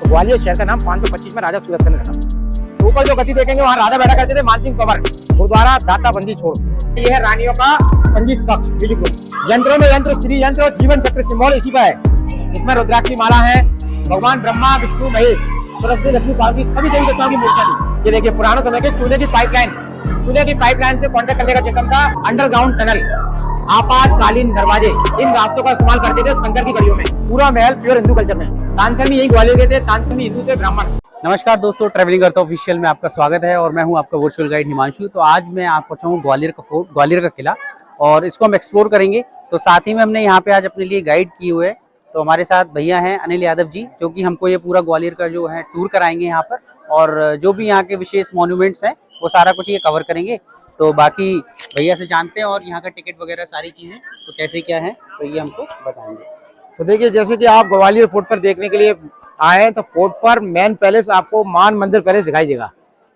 तो ग्वालियर शहर का नाम 525 में राजा सूरत सेन रखा। तो ऊपर जो गति देखेंगे वहाँ राजा बैठा करते थे मानसिंह तोमर, गुरुद्वारा दाता बंदी छोड़। ये है रानियों का संगीत कक्ष, म्यूजिक। यंत्रों में यंत्र, श्री यंत्र और जीवन चक्र सिंबल इसी का है। इसमें रुद्राक्षी माला है, भगवान ब्रह्मा विष्णु महेश सरस्वती लक्ष्मी पार्वती सभी देवी देवताओं की मूर्तियां थी। ये देखिए पुराने समय के चूल्हे की पाइपलाइन से कांटेक्ट करने का सिस्टम था। अंडरग्राउंड टनल, आपातकालीन दरवाजे, इन रास्तों का इस्तेमाल करते थे शंकर की गढ़ियों में। पूरा महल प्योर हिंदू कल्चर में। तानसेन भी यही ग्वालियर के थे, तानसेन भी हिंदू थे, ब्राह्मण। नमस्कार दोस्तों, ट्रैवलिंग करता ऑफिशियल में आपका स्वागत है और मैं हूं आपका वर्चुअल गाइड हिमांशु। तो आज मैं आपको पहुंचा हूं ग्वालियर का फोर्ट, ग्वालियर का किला, और इसको हम एक्सप्लोर करेंगे। तो साथ ही में हमने यहाँ पे आज अपने लिए गाइड किए हुए है। तो हमारे साथ भैया हैं अनिल यादव जी, जो कि हमको ये पूरा ग्वालियर का जो है टूर कराएंगे यहाँ पर, और जो भी यहाँ के विशेष मॉन्यूमेंट्स हैं वो सारा कुछ ये कवर करेंगे। तो बाकी भैया से जानते हैं और यहाँ का टिकट वगैरह सारी चीज़ें तो कैसे क्या है तो ये हमको बताएंगे। तो देखिए, जैसे कि आप ग्वालियर फोर्ट पर देखने के लिए आए तो फोर्ट पर मेन पैलेस आपको मान मंदिर पैलेस दिखाई देगा।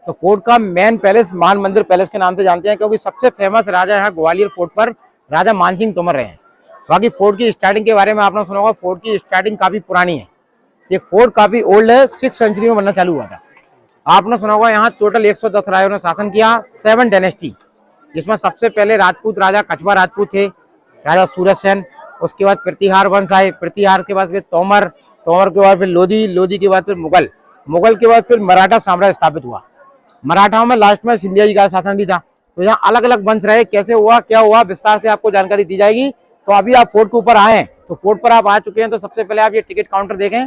तो फोर्ट का मेन पैलेस मान मंदिर पैलेस के नाम से जानते हैं, क्योंकि सबसे फेमस राजा है ग्वालियर फोर्ट पर राजा मानसिंह तोमर रहे हैं। बाकी फोर्ट की स्टार्टिंग के बारे में आपने सुना होगा, फोर्ट की स्टार्टिंग काफी पुरानी है। ये फोर्ट काफी ओल्ड है, 6th सेंचुरी में बनना चालू हुआ था। आपने सुना होगा यहाँ टोटल 110 राजाओं ने शासन किया, 7 डायनेस्टी, जिसमें सबसे पहले राजपूत राजा कछवा राजपूत थे, राजा सूरत सेन। उसके बाद प्रतिहार वंश आए, प्रतिहार के बाद फिर तोमर, तोमर के बाद फिर लोधी, लोधी के बाद फिर मुगल, मुगल के बाद फिर मराठा साम्राज्य स्थापित हुआ। मराठाओं में लास्ट में सिंधिया जी का शासन भी था। तो यहाँ अलग अलग वंश रहे, कैसे हुआ क्या हुआ विस्तार से आपको जानकारी दी जाएगी। तो अभी आप फोर्ट के ऊपर आए, तो फोर्ट पर आप आ चुके हैं। तो सबसे पहले आप ये टिकट काउंटर देखें।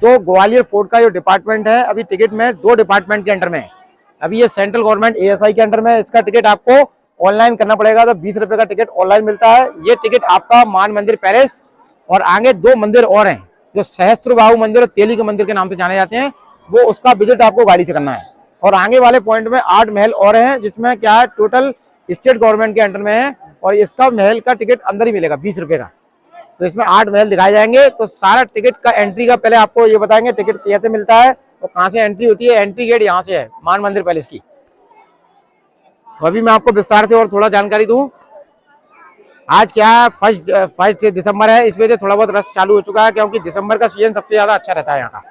जो ग्वालियर फोर्ट का जो डिपार्टमेंट है, अभी टिकट में 2 डिपार्टमेंट के अंडर में है। अभी ये सेंट्रल गवर्नमेंट ASI के अंडर में है। इसका टिकट आपको ऑनलाइन करना पड़ेगा। तो 20 रुपए का टिकट ऑनलाइन मिलता है। ये टिकट आपका मान मंदिर पैलेस और आगे 2 मंदिर और हैं जो सहस्त्रबाहु मंदिर और तेली के मंदिर के नाम से जाने जाते हैं, वो उसका विजिट आपको गाड़ी से करना है। और आगे वाले पॉइंट में 8 महल और हैं, जिसमें क्या है टोटल स्टेट गवर्नमेंट के अंडर में है, और इसका महल का टिकट अंदर ही मिलेगा 20 रुपए का। तो इसमें 8 महल दिखाए जाएंगे। तो सारा टिकट का एंट्री का पहले आपको ये बताएंगे टिकट कैसे मिलता है और कहाँ से एंट्री होती है। एंट्री गेट यहाँ से है मान मंदिर पैलेस की। तो अभी मैं आपको विस्तार से और थोड़ा जानकारी दूं। आज क्या है, फर्स्ट दिसंबर है, इस वजह से थोड़ा बहुत रश चालू हो चुका है, क्योंकि दिसंबर का सीजन सबसे ज्यादा अच्छा रहता है यहाँ का,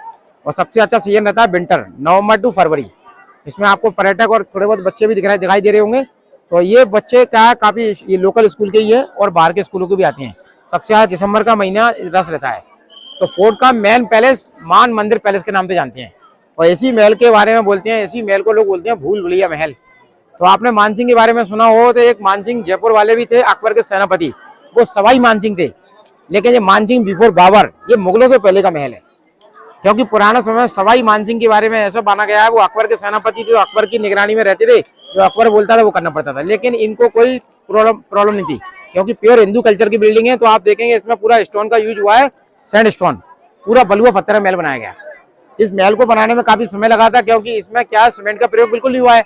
और सबसे अच्छा सीजन रहता है विंटर, नवंबर टू फरवरी। इसमें आपको पर्यटक और थोड़े बहुत बच्चे भी दिखाई दे रहे होंगे। तो ये बच्चे क्या है, काफी ये लोकल स्कूल के ही है और बाहर के स्कूलों के भी आते हैं। सबसे ज्यादा दिसंबर का महीना रस रहता है। तो फोर्ट का मेन पैलेस मान मंदिर पैलेस के नाम से जानते हैं, और इसी महल के बारे में बोलते हैं, इसी महल को लोग बोलते हैं भूल भुलैया महल। तो आपने मानसिंह के बारे में सुना हो तो एक मानसिंह जयपुर वाले भी थे, अकबर के सेनापति, वो सवाई मानसिंह थे। लेकिन ये मानसिंह बिफोर बाबर, ये मुगलों से पहले का महल है, क्योंकि पुराना समय में सवाई मानसिंह के बारे में ऐसा माना गया है, वो अकबर के सेनापति थे, तो अकबर की निगरानी में रहते थे, जो अकबर बोलता था वो करना पड़ता था। लेकिन इनको कोई प्रॉब्लम नहीं थी, क्योंकि प्योर हिंदू कल्चर की बिल्डिंग है। तो आप देखेंगे इसमें पूरा स्टोन का यूज हुआ है, सैंड स्टोन, पूरा बलुआ पत्थर का महल बनाया गया। इस महल को बनाने में काफी समय लगा था, क्योंकि इसमें क्या सीमेंट का प्रयोग बिल्कुल नहीं हुआ है।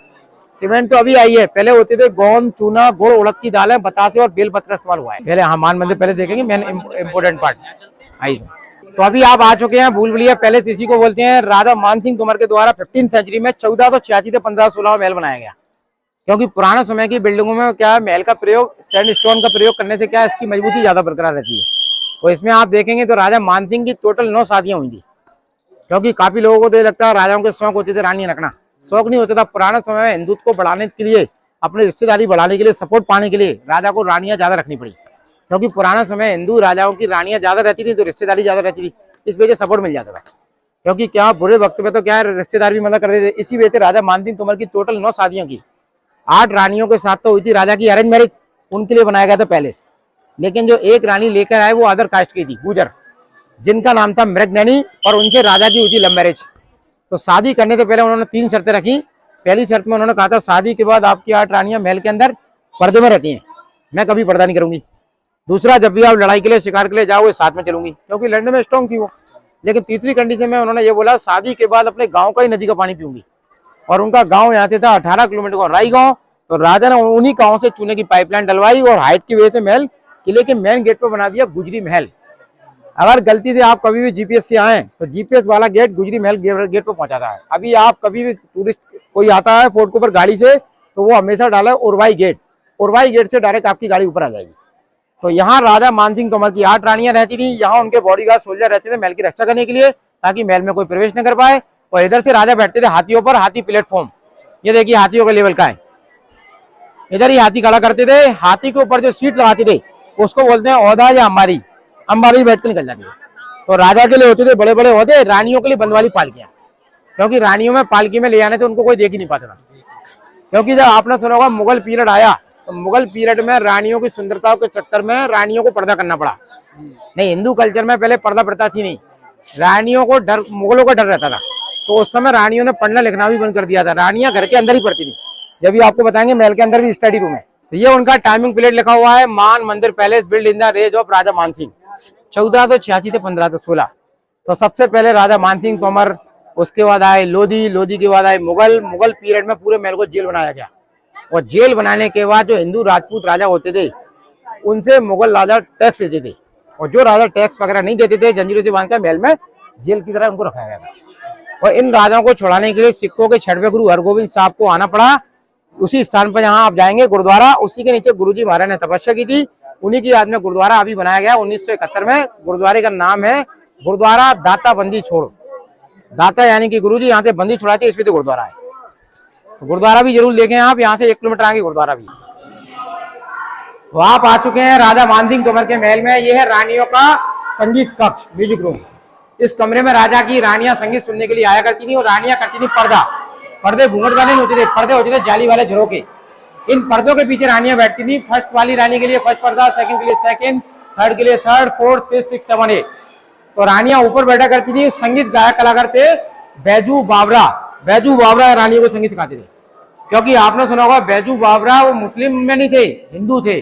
सीमेंट तो अभी आई है, पहले होते थे गोंद, चूना, गुड़, उड़द की दालें, बतासे और बेलपत्र का इस्तेमाल हुआ है। पहले हमान मंदिर पहले देखेंगे, मेन इम्पोर्टेंट पार्ट आई। तो अभी आप आ चुके हैं भूल भुलैया पैलेस, इसी को बोलते हैं। राजा मानसिंह तोमर के द्वारा 15th सेंचुरी में 1486 से 1516 महल बनाया गया। क्योंकि पुराने समय की बिल्डिंगों में क्या है, महल का प्रयोग सैंड स्टोन का प्रयोग करने से क्या है, इसकी मजबूती ज्यादा बरकरार रहती है। तो इसमें आप देखेंगे तो राजा मानसिंह की टोटल 9 शादियां हुई थी। क्योंकि काफी लोगों को तो ये लगता है राजाओं के शौक होते थे रानी रखना, शौक नहीं होता था। पुराने समय में हिंदुत्व को बढ़ाने के लिए, अपने रिश्तेदारी बढ़ाने के लिए, सपोर्ट पाने के लिए राजा को रानियां ज्यादा रखनी पड़ी। क्योंकि पुराने समय हिंदू राजाओं की रानियां ज्यादा रहती थी, तो रिश्तेदारी ज्यादा रहती थी, इस वजह से सपोर्ट मिल जाता था। क्योंकि क्या बुरे वक्त में तो क्या है, रिश्तेदार भी मदद करते थे। इसी वजह से राजा मानसिंह तोमर की टोटल 9 शादियों की, 8 रानियों के साथ तो हुई थी राजा की अरेंज मैरिज, उनके लिए बनाया गया था पैलेस। लेकिन जो एक रानी लेकर आए वो अदर कास्ट की थी, गुजर, जिनका नाम था मृगनयनी, और उनसे राजा की हुई थी लव मैरिज। तो शादी करने से पहले उन्होंने 3 शर्तें रखी। पहली शर्त में उन्होंने कहा था, शादी के बाद आपकी 8 रानियां महल के अंदर पर्दे में रहती हैं, मैं कभी पर्दा नहीं करूंगी। दूसरा, जब भी आप लड़ाई के लिए, शिकार के लिए जाओगे साथ में चलूंगी, क्योंकि लड़ने में स्ट्रॉन्ग थी वो। लेकिन तीसरी कंडीशन में उन्होंने ये बोला, शादी के बाद अपने गाँव का ही नदी का पानी पीऊंगी। और उनका गाँव यहाँ से था 18 किलोमीटर का राई गाँव। तो राजा ने उन्हीं गाँव से चूने की पाइपलाइन डलवाई और हाइट की वजह से महल किले के मेन गेट पर बना दिया गुजरी महल। अगर गलती से आप कभी भी जीपीएस से आए तो जीपीएस वाला गेट गुजरी महल गेट पर पहुंचाता है। अभी आप कभी भी टूरिस्ट कोई आता है फोर्ट के ऊपर गाड़ी से, तो वो हमेशा डाला है उर्वाई गेट, उर्वाई गेट से डायरेक्ट आपकी गाड़ी ऊपर आ जाएगी। तो यहाँ राजा मानसिंह तोमर की 8 रानियां रहती थी। यहाँ उनके बॉडीगार्ड सोल्जर रहते थे महल की रक्षा करने के लिए। ताकि महल में कोई प्रवेश न कर पाए। और इधर से राजा बैठते थे हाथियों पर, हाथी प्लेटफॉर्म, ये देखिए हाथियों के लेवल का है, इधर ही हाथी खड़ा करते थे। हाथी के ऊपर जो सीट लगाते थे उसको बोलते हैं औदा या अंबारी, अंबारी बैठ कर निकल जाती है। तो राजा के लिए होते थे बड़े बड़े औहदे, रानियों के लिए बनवाली पालकियां, क्योंकि रानियों में पालकी में ले जाने से उनको कोई देख ही नहीं पाता था। क्योंकि जब आपने सुना होगा मुगल पीरियड आया, तो मुगल पीरियड में रानियों की सुंदरता के चक्कर में रानियों को पर्दा करना पड़ा। नहीं, हिंदू कल्चर में पहले पर्दा प्रथा थी नहीं, रानियों को डर, मुगलों का डर रहता था, तो उस समय रानियों ने पढ़ना लिखना भी बंद कर दिया था। रानियां घर के अंदर ही पढ़ती थी, जब भी आपको बताएंगे महल के अंदर भी स्टडी रूम है। तो ये उनका टाइमिंग प्लेट लिखा हुआ है, Man Mandir palace built in the रेज ऑफ राजा मानसिंह 1486 से 1516। तो सबसे पहले राजा मानसिंह तोमर, उसके बाद आए लोधी, लोधी के बाद आए मुगल। मुगल पीरियड में पूरे महल को जेल बनाया गया, और जेल बनाने के बाद जो हिंदू राजपूत राजा होते थे उनसे मुगल राजा टैक्स लेते थे, और जो राजा टैक्स वगैरह नहीं देते थे जंजीरों से बांधकर महल में जेल की तरह उनको रखा गया था। और इन राजाओं को छुड़ाने के लिए सिखों के 6वें गुरु हरगोविंद साहब को आना पड़ा उसी स्थान पर जहां आप जाएंगे गुरुद्वारा, उसी के नीचे गुरुजी महाराज ने तपस्या की थी, उन्हीं की याद में गुरुद्वारा अभी बनाया गया 1971 में। गुरुद्वारे का नाम है गुरुद्वारा दाता बंदी छोड़, दाता यानी कि गुरुजी यहाँ से बंदी छुड़ाते इसलिए तो गुरुद्वारा है। तो गुरुद्वारा भी जरूर देखें आप, यहाँ से 1 किलोमीटर आगे गुरुद्वारा भी। तो आप आ चुके हैं राजा मानसिंह तोमर के महल में। यह है रानियों का संगीत कक्ष, म्यूजिक रूम। इस कमरे में राजा की रानियां संगीत सुनने के लिए आया करती थी, और रानियां करती थी पर्दा। पर्दे घूंघट वाले नहीं होते थे, पर्दे होते थे जाली वाले झरोके। इन पर्दों के पीछे रानियां बैठती थी। फर्स्ट वाली रानी के लिए फर्स्ट पर्दा, सेकंड के लिए सेकंड, थर्ड के लिए थर्ड, फोर्थ, फिफ्थ, सिक्स, 7, 8। तो रानियां ऊपर बैठा करती थी। संगीत गायक कलाकार थे बैजू बावरा, बैजू बावरा रानियों को संगीत सिखाते थे। क्योंकि आपने सुना होगा बैजू बावरा वो मुस्लिम में नहीं थे, हिंदू थे।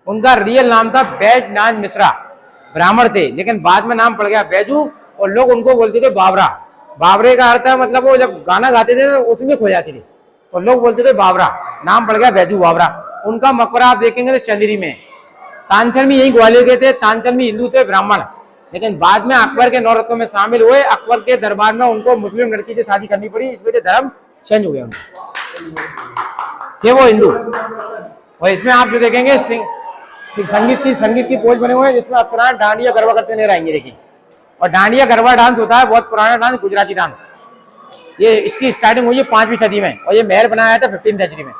उनका रियल नाम था बैजनाथ मिश्रा, ब्राह्मण थे, लेकिन बाद में नाम पड़ गया बैजू, और लोग उनको बोलते थे बावरा। बावरे का अर्थ है मतलब वो जब गाना गाते थे उसमें खो जाती थी, तो लोग बोलते थे बावरा, नाम पड़ गया बैजू बावरा। उनका मकबरा आप देखेंगे तो चंदेरी में। तानसेन भी यही ग्वालियर के थे, तानसेन भी हिंदू थे, ब्राह्मण, लेकिन बाद में अकबर के 9 रत्नों में शामिल हुए। अकबर के दरबार में उनको मुस्लिम लड़की से शादी करनी पड़ी, इस वजह से धर्म चेंज हो गया थे वो हिंदू। और इसमें आप जो देखेंगे संगीत की पोज बने हुए हैं, जिसमें अप्सराएं डांडिया गरबा करते नजर आएंगे। देखिए, और डांडिया गरबा डांस होता है बहुत पुराना डांस, गुजराती डांस। ये इसकी स्टार्टिंग हुई है 5वीं सदी में, और ये महल बनाया था 15वीं सदी में।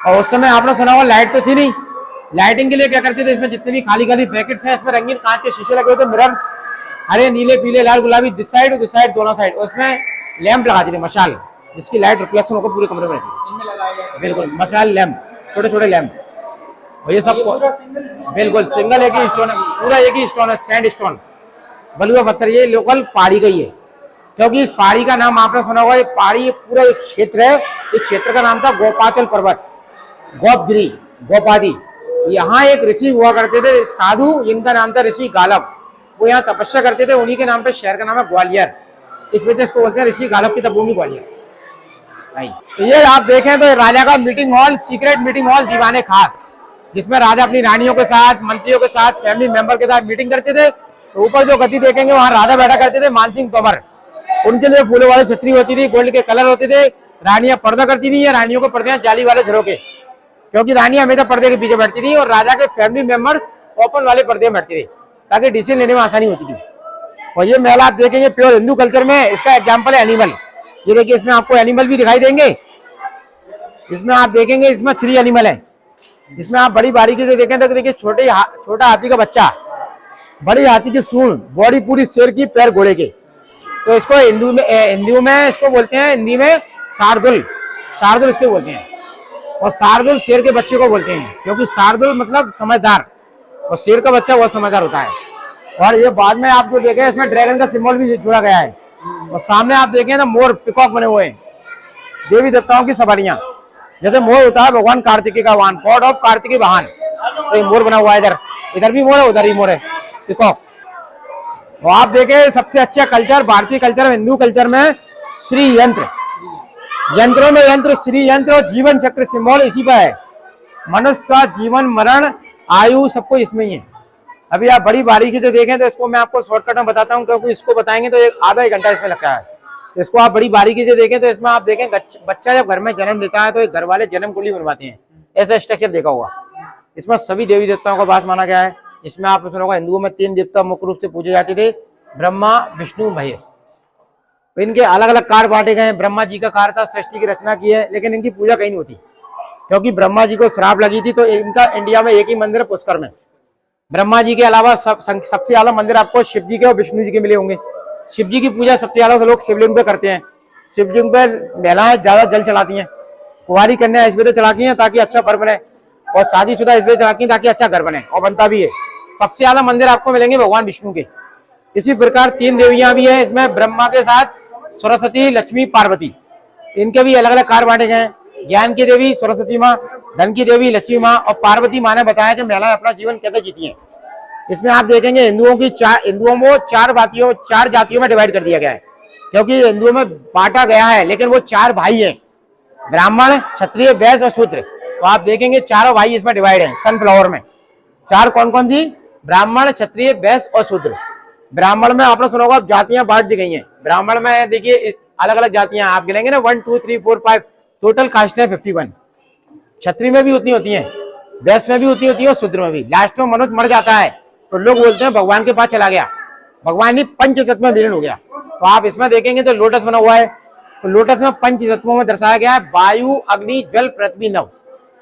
और उस समय आपने सुना होगा लाइट तो थी नहीं, लाइटिंग के लिए क्या करते थे, इसमें जितने भी खाली खाली ब्रैकेट्स हैं इसमें रंगीन कांच के शीशे लगे हुए थे, मिरर्स, हरे नीले पीले लाल गुलाबी, दिस साइड दोनों साइड। उसमें लैंप लगाते थे, मशाल, जिसकी लाइट रिफ्लेक्शन होकर पूरे कमरे में रहती है। बिल्कुल मशाल लैंप, छोटे छोटे लैंप। और ये सब बिल्कुल सिंगल एक ही स्टोन है, पूरा एक ही स्टोन है, सैंड स्टोन, बलुआ पत्थर। ये लोकल पहाड़ी का ही है, क्योंकि इस पहाड़ी का नाम आपने सुना होगा, ये पहाड़ी पूरा एक क्षेत्र है। इस क्षेत्र का नाम था गोपाचल पर्वत, गोपगिरी, गोपादी। यहाँ एक ऋषि हुआ करते थे साधु, जिनका नाम था ऋषि गालब। वो यहाँ तपस्या करते थे, उन्हीं के नाम पे शहर का नाम है ग्वालियर, इस वजह से इसको बोलते हैं ऋषि गालब की तपोभूमि ग्वालियर। तो ये आप देखें तो राजा का meeting hall, secret meeting hall, दीवाने खास, जिसमें राजा अपनी रानियों के साथ, मंत्रियों के साथ, फैमिली मेंबर के साथ मीटिंग करते थे। तो ऊपर जो गद्दी देखेंगे वहां राजा बैठा करते थे मानसिंह तोमर। उनके लिए फूलों वाली छतरी होती थी, गोल्ड के कलर होते थे। रानियां पर्दा करती थी, या रानियों को पर्दे जाली वाले झरोके, क्योंकि रानियां हमेशा पर्दे के पीछे बैठती थी, और राजा के फैमिली मेंबर्स ओपन वाले पर्दे में बैठते थे, ताकि डिसीजन लेने में आसानी होती थी। और ये महल आप देखेंगे प्योर हिंदू कल्चर में, इसका एग्जाम्पल है एनिमल। ये देखिए, इसमें आपको एनिमल भी दिखाई देंगे। इसमें आप देखेंगे इसमें 3 एनिमल है। इसमें आप बड़ी बारीकी से देखें तो देखिए छोटा हाथी का बच्चा, बड़ी हाथी की सूंड, बॉडी पूरी शेर की, पैर घोड़े के। तो इसको हिंदू में इसको बोलते हैं, हिंदी में शार्दुल, शार्दुल इसको बोलते हैं। और शार्दुल शेर के बच्चे को बोलते हैं, क्योंकि शार्दुल मतलब समझदार, और शेर का बच्चा बहुत समझदार होता है। और ये बाद में आप जो देखें इसमें ड्रैगन का सिंबल भी जुड़ा गया है। और सामने आप देखें ना मोर, पिकॉक बने हुए हैं, देवी देवताओं की सवारियां। जैसे मोर होता है भगवान कार्तिकेय का वाहन, गॉड ऑफ कार्तिकेय वाहन, तो ये मोर बना हुआ है। इधर भी मोर है, उधर ही मोर है, पिकॉक। और आप देखें सबसे अच्छा कल्चर, भारतीय कल्चर, हिंदू कल्चर में श्री यंत्र, यंत्रों में यंत्र, श्री यंत्र और जीवन चक्र सिंबल इसी पर है। मनुष्य का जीवन, मरण, आयु सबको इसमें ही है। अभी आप बड़ी बारीकी से देखें तो इसको मैं आपको शॉर्टकट में बताता हूँ, क्योंकि इसको बताएंगे तो आधा 1 घंटा इसमें लगता है। इसको आप बड़ी बारीकी से देखें तो इसमें आप देखें बच्चा जब घर में जन्म लेता है तो एक घर वाले जन्म कुंडली बनवाते हैं, ऐसा स्ट्रक्चर देखा हुआ। इसमें सभी देवी देवताओं का वास माना गया है। इसमें आप सुना होगा हिंदुओं में 3 देवता मुख्य रूप से पूजे जाते थे, ब्रह्मा, विष्णु, महेश। इनके अलग अलग कार बांटे गए हैं। ब्रह्मा जी का कार था, सृष्टि की रचना की है, लेकिन इनकी पूजा कहीं नहीं होती क्योंकि ब्रह्मा जी को श्राप लगी थी। तो इनका इंडिया में एक ही मंदिर है पुष्कर में। ब्रह्मा जी के अलावा सबसे ज्यादा मंदिर आपको शिव जी के और विष्णु जी के मिले होंगे। शिव जी की पूजा सबसे ज्यादा लोग शिवलिंग पे करते हैं। शिवलिंग पे महिलाएं ज्यादा जल चढ़ाती हैं। कुंवारी कन्या इस वजह चढ़ाती हैं ताकि अच्छा घर बने, और शादीशुदा इस वजह चढ़ाती हैं ताकि अच्छा घर बने, और बनता भी है। सबसे ज्यादा मंदिर आपको मिलेंगे भगवान विष्णु के। इसी प्रकार 3 देवियां भी हैं इसमें, ब्रह्मा के साथ सरस्वती, लक्ष्मी, पार्वती। इनके भी अलग अलग कार बांटे गए हैं। ज्ञान की देवी सरस्वती माँ, धन की देवी लक्ष्मी माँ, और पार्वती माँ ने बताया कि महिलाएं अपना जीवन कैसे जीती हैं। इसमें आप देखेंगे हिंदुओं को 4 जातियों में डिवाइड कर दिया गया है, क्योंकि हिंदुओं में बांटा गया है, लेकिन वो 4 भाई हैं, ब्राह्मण, क्षत्रिय, वैश्य और शूद्र। तो आप देखेंगे चारों भाई इसमें डिवाइड हैं। सनफ्लावर में 4 कौन कौन थी? ब्राह्मण, क्षत्रिय, वैश्य और शूद्र। ब्राह्मण में आपने सुना होगा जातियां बांट दी गई हैं। ब्राह्मण में देखिए अलग अलग जातियां आप गिनेंगे ना, 1 2 3 4 5 टोटल कास्ट है 51। क्षत्रिय में भी उतनी होती है, वैश्य में भी उतनी होती है, और शूद्र में भी। लास्ट में मनुष्य मर जाता है तो लोग बोलते हैं भगवान के पास चला गया, भगवान ही पंच तत्व में विलीन हो गया। तो आप इसमें देखेंगे तो लोटस बना हुआ है, तो लोटस में 5 तत्वों में दर्शाया गया है, वायु, अग्नि, जल, पृथ्वी, नभ।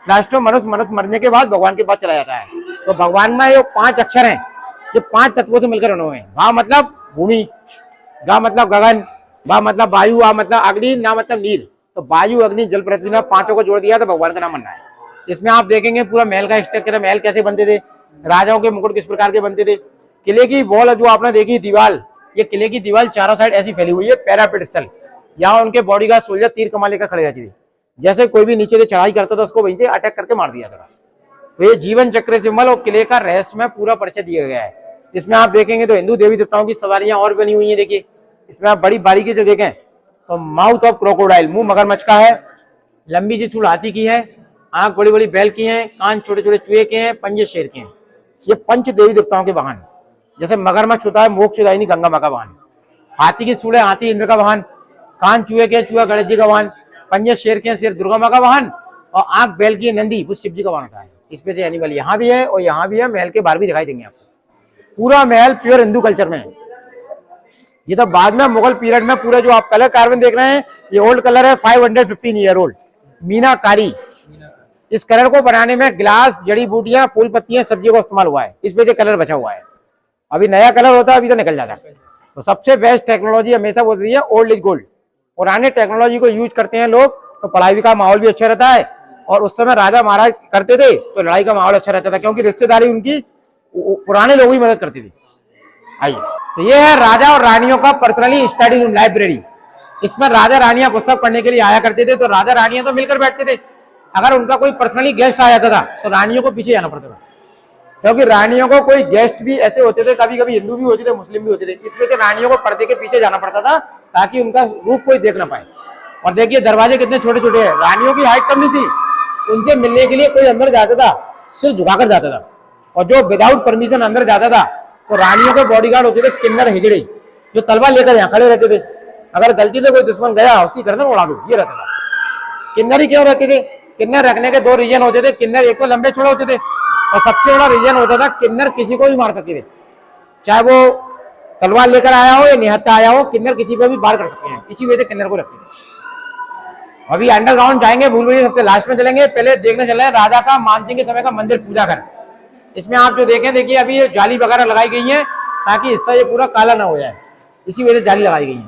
लास्ट में मनुष्य मरने के बाद भगवान के पास चला जाता है। तो भगवान में ये 5 अक्षर हैं, ये 5 तत्वों से मिलकर बने हुए हैं। भा मतलब भूमि, गा मतलब गगन, भा मतलब वायु, आ मतलब अग्नि, ना मतलब नीर। तो वायु, अग्नि, जल, पृथ्वी ने 5 को जोड़ दिया तो भगवान का नाम बन रहा है। इसमें आप देखेंगे पूरा महल का स्ट्रक्चर है, महल कैसे बनते थे, राजाओं के मुकुट किस प्रकार के बनते थे। किले की वॉल जो आपने देखी दीवार, ये किले की दीवार चारों साइड ऐसी फैली हुई है, पैरापेड स्थल। यहाँ उनके बॉडीगार्ड सोल्जर तीर कमान लेकर खड़े रहते थे, जैसे कोई भी नीचे से चढ़ाई करता था उसको वहीं से अटैक करके मार दिया था। तो ये जीवन चक्र सिंबल और किले का रहस्य में पूरा परिचय दिया गया है। इसमें आप देखेंगे तो हिंदू देवी देवताओं की सवारियां और बनी हुई है। देखिए इसमें आप बड़ी बारीकी से देखें तो माउथ ऑफ क्रोकोडाइल, मुंह मगरमच्छ का है, लंबी सी सूंड हाथी की है, आंख बड़ी बड़ी बैल की है, कान छोटे छोटे चूहे के हैं, पंजे शेर के हैं। ये 5 देवी देवताओं के वाहन, जैसे मगरमच्छ होता है मोक्षदायिनी गंगा माँ का वाहन, हाथी की सूंड है हाथी इंद्र का वाहन, कान चूहे के, चूहा गणेश जी का वाहन, पंजे शेर के, शेर दुर्गा माँ का वाहन, और आंख बैल की नंदी वो शिव जी का वाहन होता है। इसमें से एनिमल यहाँ भी है और यहाँ भी है, महल के बाहर भी दिखाई देंगे आपको। पूरा महल प्योर हिंदू कल्चर में है। ये तो बाद में मुगल पीरियड में पूरा जो आप कलर कार्बन देख रहे हैं, ये ओल्ड कलर है, 515 ईयर ओल्ड मीनाकारी। इस कलर को बनाने में ग्लास, जड़ी बूटियां, फूल पत्तियां, सब्जियों का इस्तेमाल हुआ है, इस वजह से कलर बचा हुआ है। अभी नया कलर होता है, अभी तो निकल जाता है। तो सबसे बेस्ट टेक्नोलॉजी हमेशा बोल रही है ओल्ड इज गोल्ड। पुराने टेक्नोलॉजी को यूज करते हैं लोग तो पढ़ाई का माहौल भी अच्छा रहता है, और उस समय राजा महाराज करते थे तो लड़ाई का माहौल अच्छा रहता था, क्योंकि रिश्तेदारी उनकी पुराने लोग ही मदद करते थे। आइए, तो ये है राजा और रानियों का पर्सनली स्टडी रूम, लाइब्रेरी। इसमें राजा रानियां पुस्तक पढ़ने के लिए आया करते थे, तो राजा रानियां तो मिलकर बैठते थे। अगर उनका कोई पर्सनली गेस्ट आ जाता था तो रानियों को पीछे जाना पड़ता था, क्योंकि रानियों को कोई गेस्ट भी ऐसे होते थे, कभी कभी हिंदू भी होते थे, मुस्लिम भी होते थे, इसमें तो रानियों को पर्दे के पीछे जाना पड़ता था ताकि उनका रूप कोई देख ना पाए। और देखिए दरवाजे कितने छोटे छोटे हैं, रानियों की हाइट कम नहीं थी, उनसे मिलने के लिए कोई अंदर जाता था सिर झुकाकर जाता था, और जो विदाउट परमिशन अंदर जाता था तो रानियों के बॉडीगार्ड होते थे किन्नर हिजड़े, जो तलवार लेकर यहाँ खड़े रहते थे। अगर गलती से कोई दुश्मन गया उसकी गर्दन उड़ा दो, ये रहता था। किन्नर ही क्यों रहते थे? किन्नर रखने के 2 रीजन होते थे। किन्नर एक तो लंबे छोड़े होते थे, और सबसे बड़ा रीजन होता था किन्नर किसी को भी मार सकते थे, चाहे वो तलवार लेकर आया हो या निहत्था आया हो, किन्नर किसी को भी वार कर सकते हैं। इसी वजह से किन्नर को रखते थे। अभी अंडरग्राउंड जाएंगे, भूलभुलैया सबसे लास्ट में चलेंगे। पहले देखने चले हैं राजा का मानसिंह के समय का मंदिर पूजा घर। इसमें आप जो देखें, देखिए अभी ये जाली वगैरह लगाई गई है ताकि इससे ये पूरा काला ना हो जाए, इसी वजह से जाली लगाई गई है।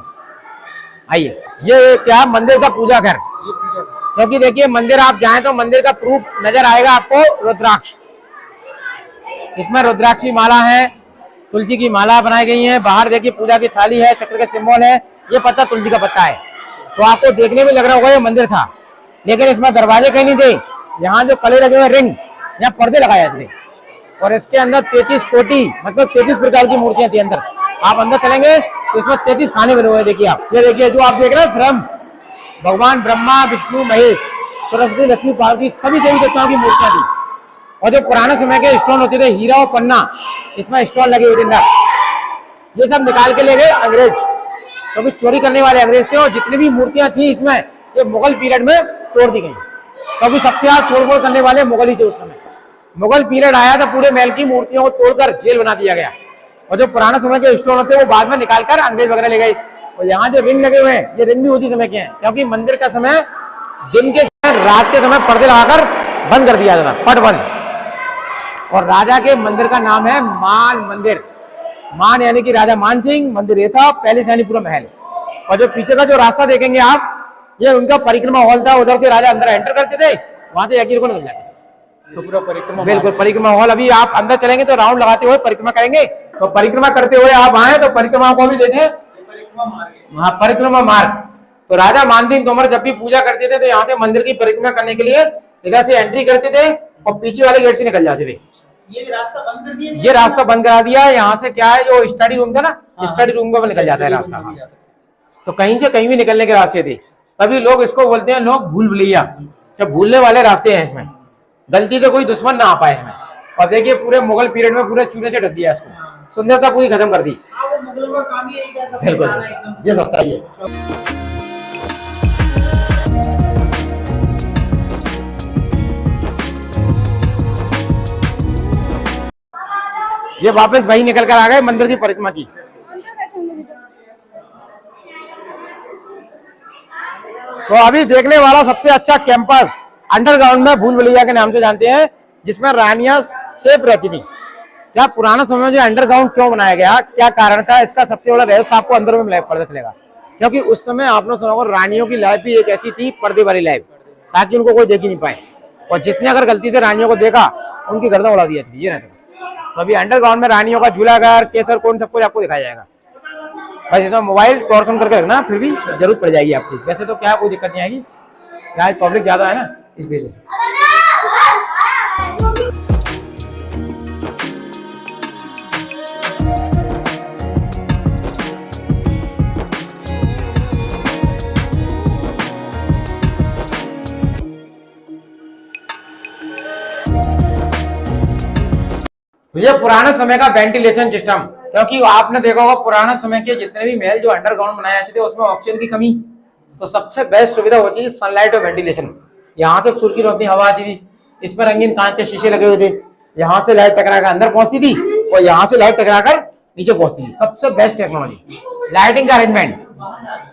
आइए, ये क्या मंदिर का पूजा घर, क्योंकि देखिए मंदिर आप जाएं तो मंदिर का प्रूफ नजर आएगा आपको, रुद्राक्ष। इसमें रुद्राक्ष की माला है, तुलसी की माला बनाई गई है। बाहर देखिए पूजा की थाली है, चक्र का सिंबल है, ये पत्ता तुलसी का पत्ता है। तो आपको देखने में लग रहा होगा ये मंदिर था, लेकिन इसमें दरवाजे कहीं नहीं थे। यहाँ जो कले लगे हुए रिंग, यहाँ पर्दे लगाए थे, और इसके अंदर 33 कोटि मतलब 33 प्रकार की मूर्तियां थी अंदर। आप अंदर चलेंगे तो इसमें 33 खाने बने हुए हैं। देखिए आप, ये देखिए जो आप देख रहे हैं ब्रह्म, भगवान ब्रह्मा, विष्णु, महेश, सरस्वती, लक्ष्मी, पार्वती, सभी देवी देवताओं की मूर्तियां थी। और जो पुराने समय के स्टोन होते थे, हीरा और पन्ना, इसमें स्टोन लगे हुए थे अंदर, ये सब निकाल के ले गए अंग्रेज, क्योंकि चोरी करने वाले अंग्रेज थे। और जितनी भी मूर्तियां थी इसमें, ये मुगल पीरियड में तोड़ दी गई, क्योंकि सबके हाथ तोड़ फोड़ करने वाले मुगल ही थे उस समय। मुगल पीरियड आया तो पूरे महल की मूर्तियों को तोड़कर जेल बना दिया गया, और जो पुराने समय के स्टोन होते वो बाद में निकालकर अंग्रेज वगैरह ले गए। और यहाँ जो रिंग लगे हुए हैं, ये रिंग भी उसी समय के हैं, क्योंकि मंदिर का समय दिन के समय, रात के समय पर्दे लगाकर बंद कर दिया जाता, पट बंद। और राजा के मंदिर का नाम है मान मंदिर। मान यानी कि राजा मान सिंह, मंदिर ये था, पहले सैनी पूरा महल। और जो पीछे का जो रास्ता देखेंगे आप, ये उनका परिक्रमा हॉल था, उधर से राजा अंदर एंटर करते थे, वहां से यकीन को निकल जाते। तो पूरा परिक्रमा, बिल्कुल परिक्रमा हॉल। अभी आप अंदर चलेंगे तो राउंड लगाते हुए परिक्रमा करेंगे, तो परिक्रमा करते हुए आप आए तो परिक्रमा को भी देखें, हाँ परिक्रमा मार्ग। तो राजा मान सिंह तोमर जब भी पूजा करते थे तो यहाँ से मंदिर की परिक्रमा करने के लिए इधर से एंट्री करते थे और पीछे वाले गेट से निकल जाते थे। ये रास्ता बंद कर दिया, ये रास्ता बंद करा दिया। यहाँ से क्या है, जो स्टडी रूम था ना, स्टडी रूम में निकल जाता है रास्ता। तो कहीं से कहीं भी निकलने के रास्ते थे, तभी लोग इसको बोलते हैं लोग भूल भुलैया, जब भूलने वाले रास्ते हैं इसमें, गलती से कोई दुश्मन ना आ पाए इसमें। और देखिए पूरे मुगल पीरियड में पूरे चूने से ढक दिया इसको, सुंदरता पूरी खत्म कर दी। मुगलों का काम ही यही था, बिल्कुल ये सच्चाई है। ये वापस वही निकल कर आ गए मंदिर की परिक्रमा की। तो अभी देखने वाला सबसे अच्छा कैंपस अंडरग्राउंड में भूल भुलैया के नाम से जानते हैं, जिसमें रानियां सेफ रहती थी। क्या पुराना समय में जो अंडरग्राउंड क्यों बनाया गया, क्या कारण था, इसका सबसे बड़ा रहस्य आपको अंदर में पता चलेगा। क्योंकि उस समय आपने सुना होगा रानियों की लाइफ भी एक ऐसी थी, पर्दे वाली लाइफ, ताकि उनको कोई देख ही नहीं पाए। और जितने अगर गलती से रानियों को देखा, उनकी गर्दन उड़ा दी जाती। ये रहता। तो अभी अंडरग्राउंड में रानियों का झूला घर, केसर कोन, सब कुछ आपको दिखाया जाएगा। बस इसमें मोबाइल टॉर्चन करके रखना, फिर भी जरूरत पड़ जाएगी आपकी। वैसे तो क्या कोई दिक्कत नहीं आएगी, क्या पब्लिक ज्यादा है ना, इस वजह से। तो ये पुराने समय का वेंटिलेशन सिस्टम, क्योंकि आपने देखा होगा पुराने समय के जितने भी महल जो अंडरग्राउंड बनाए जाते थे उसमें ऑक्सीजन की कमी, तो सबसे बेस्ट सुविधा होती है सनलाइट और वेंटिलेशन। यहाँ से सूर्य की रोशनी हवा आती थी, इसमें रंगीन कांच के शीशे लगे हुए थे, यहाँ से लाइट टकरा कर अंदर पहुंचती थी और यहाँ से लाइट टकरा कर नीचे पहुंचती थी। सबसे बेस्ट टेक्नोलॉजी लाइटिंग का अरेंजमेंट,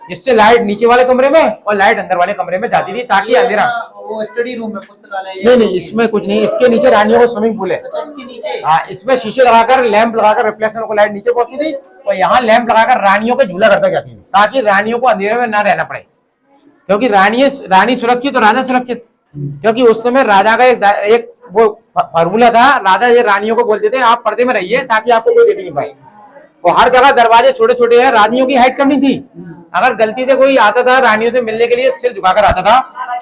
जिससे लाइट नीचे वाले कमरे में और लाइट अंदर वाले कमरे में जाती थी, ताकि अंधेरा। वो स्टडी रूम है, पुस्तकालय? नहीं, इसमें कुछ नहीं, इसके नीचे रानियों का स्विमिंग पूल है। अच्छा, इसके नीचे? हाँ, इसमें शीशे लगाकर लैंप लगाकर रिफ्लेक्शन को लाइट नीचे पहुंचती थी और यहाँ लैंप लगाकर रानियों को झूला करता जाती थी, ताकि रानियों को अंधेरे में ना रहना पड़े। क्योंकि रानी सुरक्षित तो राजा सुरक्षित। क्योंकि उस समय राजा का एक वो फार्मूला था, राजा ये रानियों को बोलते थे आप पर्दे में रहिए ताकि आपको कोई देख नहीं पाए। और हर जगह दरवाजे छोटे छोटे हैं, रानियों की हाइट कम नहीं थी। अगर गलती से कोई आता था रानियों से मिलने के लिए, सिर झुकाकर आता था,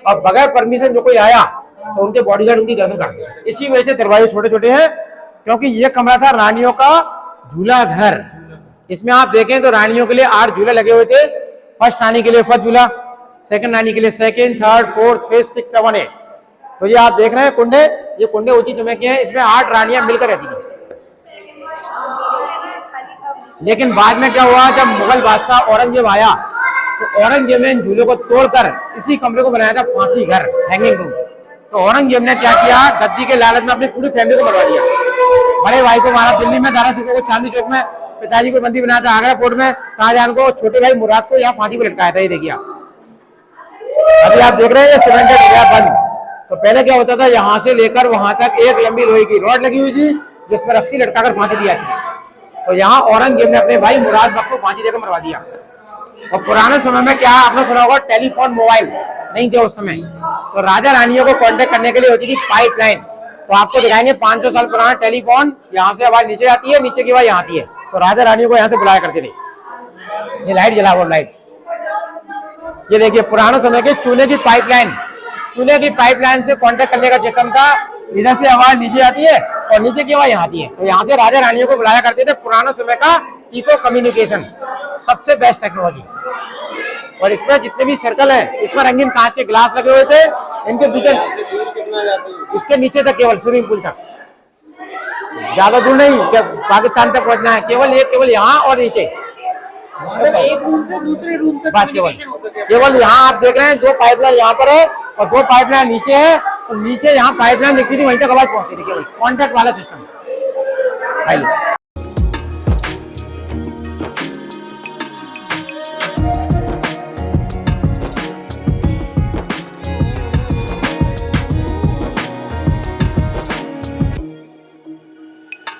और बगैर परमिशन जो कोई आया तो उनके बॉडीगार्ड उनकी गर्दन काट दिया। इसी वजह से दरवाजे छोटे छोटे हैं, क्योंकि ये कमरा था रानियों का झूला घर। इसमें आप देखें तो रानियों के लिए 8 झूले लगे हुए थे। फर्स्ट रानी के लिए फर्स्ट झूला, सेकंड रानी के लिए सेकंड, थर्ड, फोर्थ, फिफ्थ, 6, 7, 8। तो ये आप देख रहे हैं कुंडे, ये कुंडे ऊंची समय के हैं, इसमें 8 रानियां मिलकर रहती हैं। लेकिन बाद में क्या हुआ, जब मुगल बादशाह औरंगजेब आया तो औरंगजेब ने इन झूलों को तोड़कर इसी कमरे को बनाया था फांसी घर, हैंगिंग रूम। तो औरंगजेब ने क्या किया, गद्दी के लालच में अपनी पूरी फैमिली को मरवा दिया। बड़े भाई को मारा दिल्ली में, दारा सिंह को चांदनी चौक में, पिताजी को बंदी बनाया था आगरा कोर्ट में, शाहजहां को, छोटे भाई मुराद को यहाँ फांसी पर लटकाया था। ये देखिए अभी आप देख रहे हैं ये सीमेंटेड हो गया बंद। तो पहले क्या होता था, यहाँ से लेकर वहां तक एक लंबी लोहे की रॉड लगी हुई थी, जिस पर रस्सी लटकाकर फांसी दी जाती थी। तो यहाँ औरंगजेब ने अपने भाई मुराद बख्श को फांसी देकर मरवा दिया। और पुराने समय में क्या आपने सुना होगा, टेलीफोन मोबाइल नहीं थे उस समय, तो राजा रानियों को कांटेक्ट करने के लिए होती थी पाइपलाइन। तो आपको दिखाएंगे 500 साल पुराना टेलीफोन, यहाँ से आवाज नीचे आती है, नीचे की आवाज यहाँ आती है। तो राजा रानियों को यहाँ से बुलाया करते थे। ये लाइट जला हुआ लाइट, ये देखिए पुराने समय के चूल्हे की पाइपलाइन, चूल्हे की पाइपलाइन से कांटेक्ट करने का सिस्टम था। इधर से आवाज नीचे आती है और नीचे की आवाज यहाँ आती है। तो यहाँ से राजा रानियों को बुलाया करते थे। पुराने समय का इको कम्युनिकेशन, सबसे बेस्ट टेक्नोलॉजी। और इसमें जितने भी सर्कल है, इसमें रंगीन कांच के ग्लास लगे हुए थे, इनके बीच इसके नीचे तक, केवल स्विमिंग पूल तक, ज्यादा दूर नहीं, पाकिस्तान तक पहुंचना है, केवल यहाँ और नीचे, एक रूम से दूसरे रूम तक बस केवल यहाँ। आप देख रहे हैं 2 पाइपलाइन यहाँ पर है और 2 पाइपलाइन नीचे है, तो नीचे यहाँ पाइपलाइन दिखती थी, वहीं तक आवाज पहुंचती थी। केवल कॉन्टैक्ट वाला सिस्टम।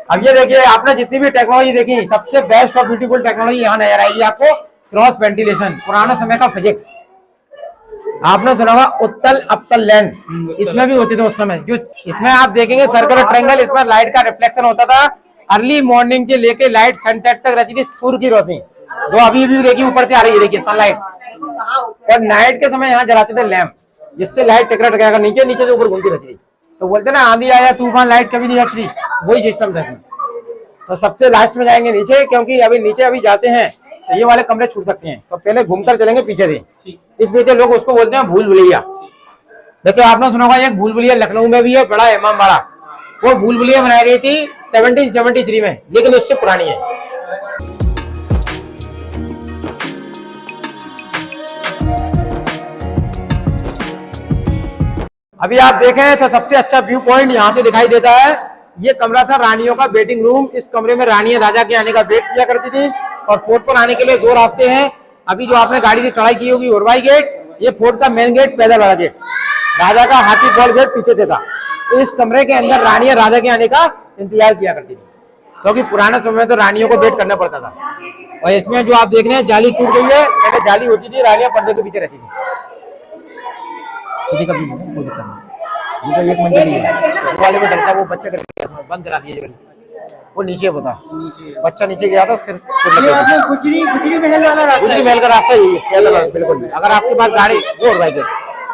अब ये देखिए, आपने जितनी भी टेक्नोलॉजी देखी, सबसे बेस्ट और ब्यूटीफुल टेक्नोलॉजी यहाँ नजर आएगी आपको, क्रॉस वेंटिलेशन, पुराने समय का फिजिक्स। आपने सुना होगा उत्तल अपतल लेंस, इसमें भी होते थे उस समय। जो इसमें आप देखेंगे सर्कुलर ट्रायंगल, इसमें लाइट का रिफ्लेक्शन होता था। अर्ली मॉर्निंग के लेके लाइट सनसेट तक रहती थी, सूर्य की रोशनी जो अभी भी देखिए ऊपर से आ रही है, देखिए सनलाइट। और नाइट के समय यहाँ जलाते थे लैंप, जिससे लाइट टकरा टकरा नीचे नीचे से ऊपर घूमती रहती थी। तो बोलते ना आंधी आया तूफान लाइट कभी नहीं आती, वही सिस्टम था। तो सबसे लास्ट में जाएंगे नीचे, क्योंकि अभी नीचे अभी जाते हैं तो ये वाले कमरे छूट सकते हैं, तो पहले घूमकर चलेंगे पीछे से। इस बीच लोग उसको बोलते हैं भूल भुलैया। जैसे आपने सुना होगा एक भूल भुलैया लखनऊ में भी है, बड़ा इमामबाड़ा। वो भूल भुलैया बनाई गई थी 1773 में, लेकिन उससे पुरानी है। अभी आप देखें तो सबसे अच्छा व्यू पॉइंट यहाँ से दिखाई देता है। ये कमरा था रानियों का वेटिंग रूम। इस कमरे में रानियां राजा के आने का वेट किया करती थी। और फोर्ट पर आने के लिए दो रास्ते हैं। अभी जो आपने गाड़ी से चढ़ाई की होगी उरवाई गेट, ये फोर्ट का मेन गेट, पैदल वाला गेट। राजा का हाथी फॉल गेट पीछे से था। तो इस कमरे के अंदर रानियां राजा के आने का इंतजार किया करती थी, क्योंकि पुराने समय में तो रानियों को वेट करना पड़ता था। और इसमें जो आप देख रहे हैं जाली टूट गई है, पहले जाली होती थी, रानियां पर्दे के पीछे रहती थी। ये तो एक मंजिल ही है, वाले में डरता वो बच्चा करके बंद करा दिया। वो नीचे बता, बच्चा नीचे गया था सिर्फ। गुजरी महल वाला रास्ता, गुजरी महल का रास्ता यही है बिल्कुल। अगर आपके पास गाड़ी वो उड़वाएगी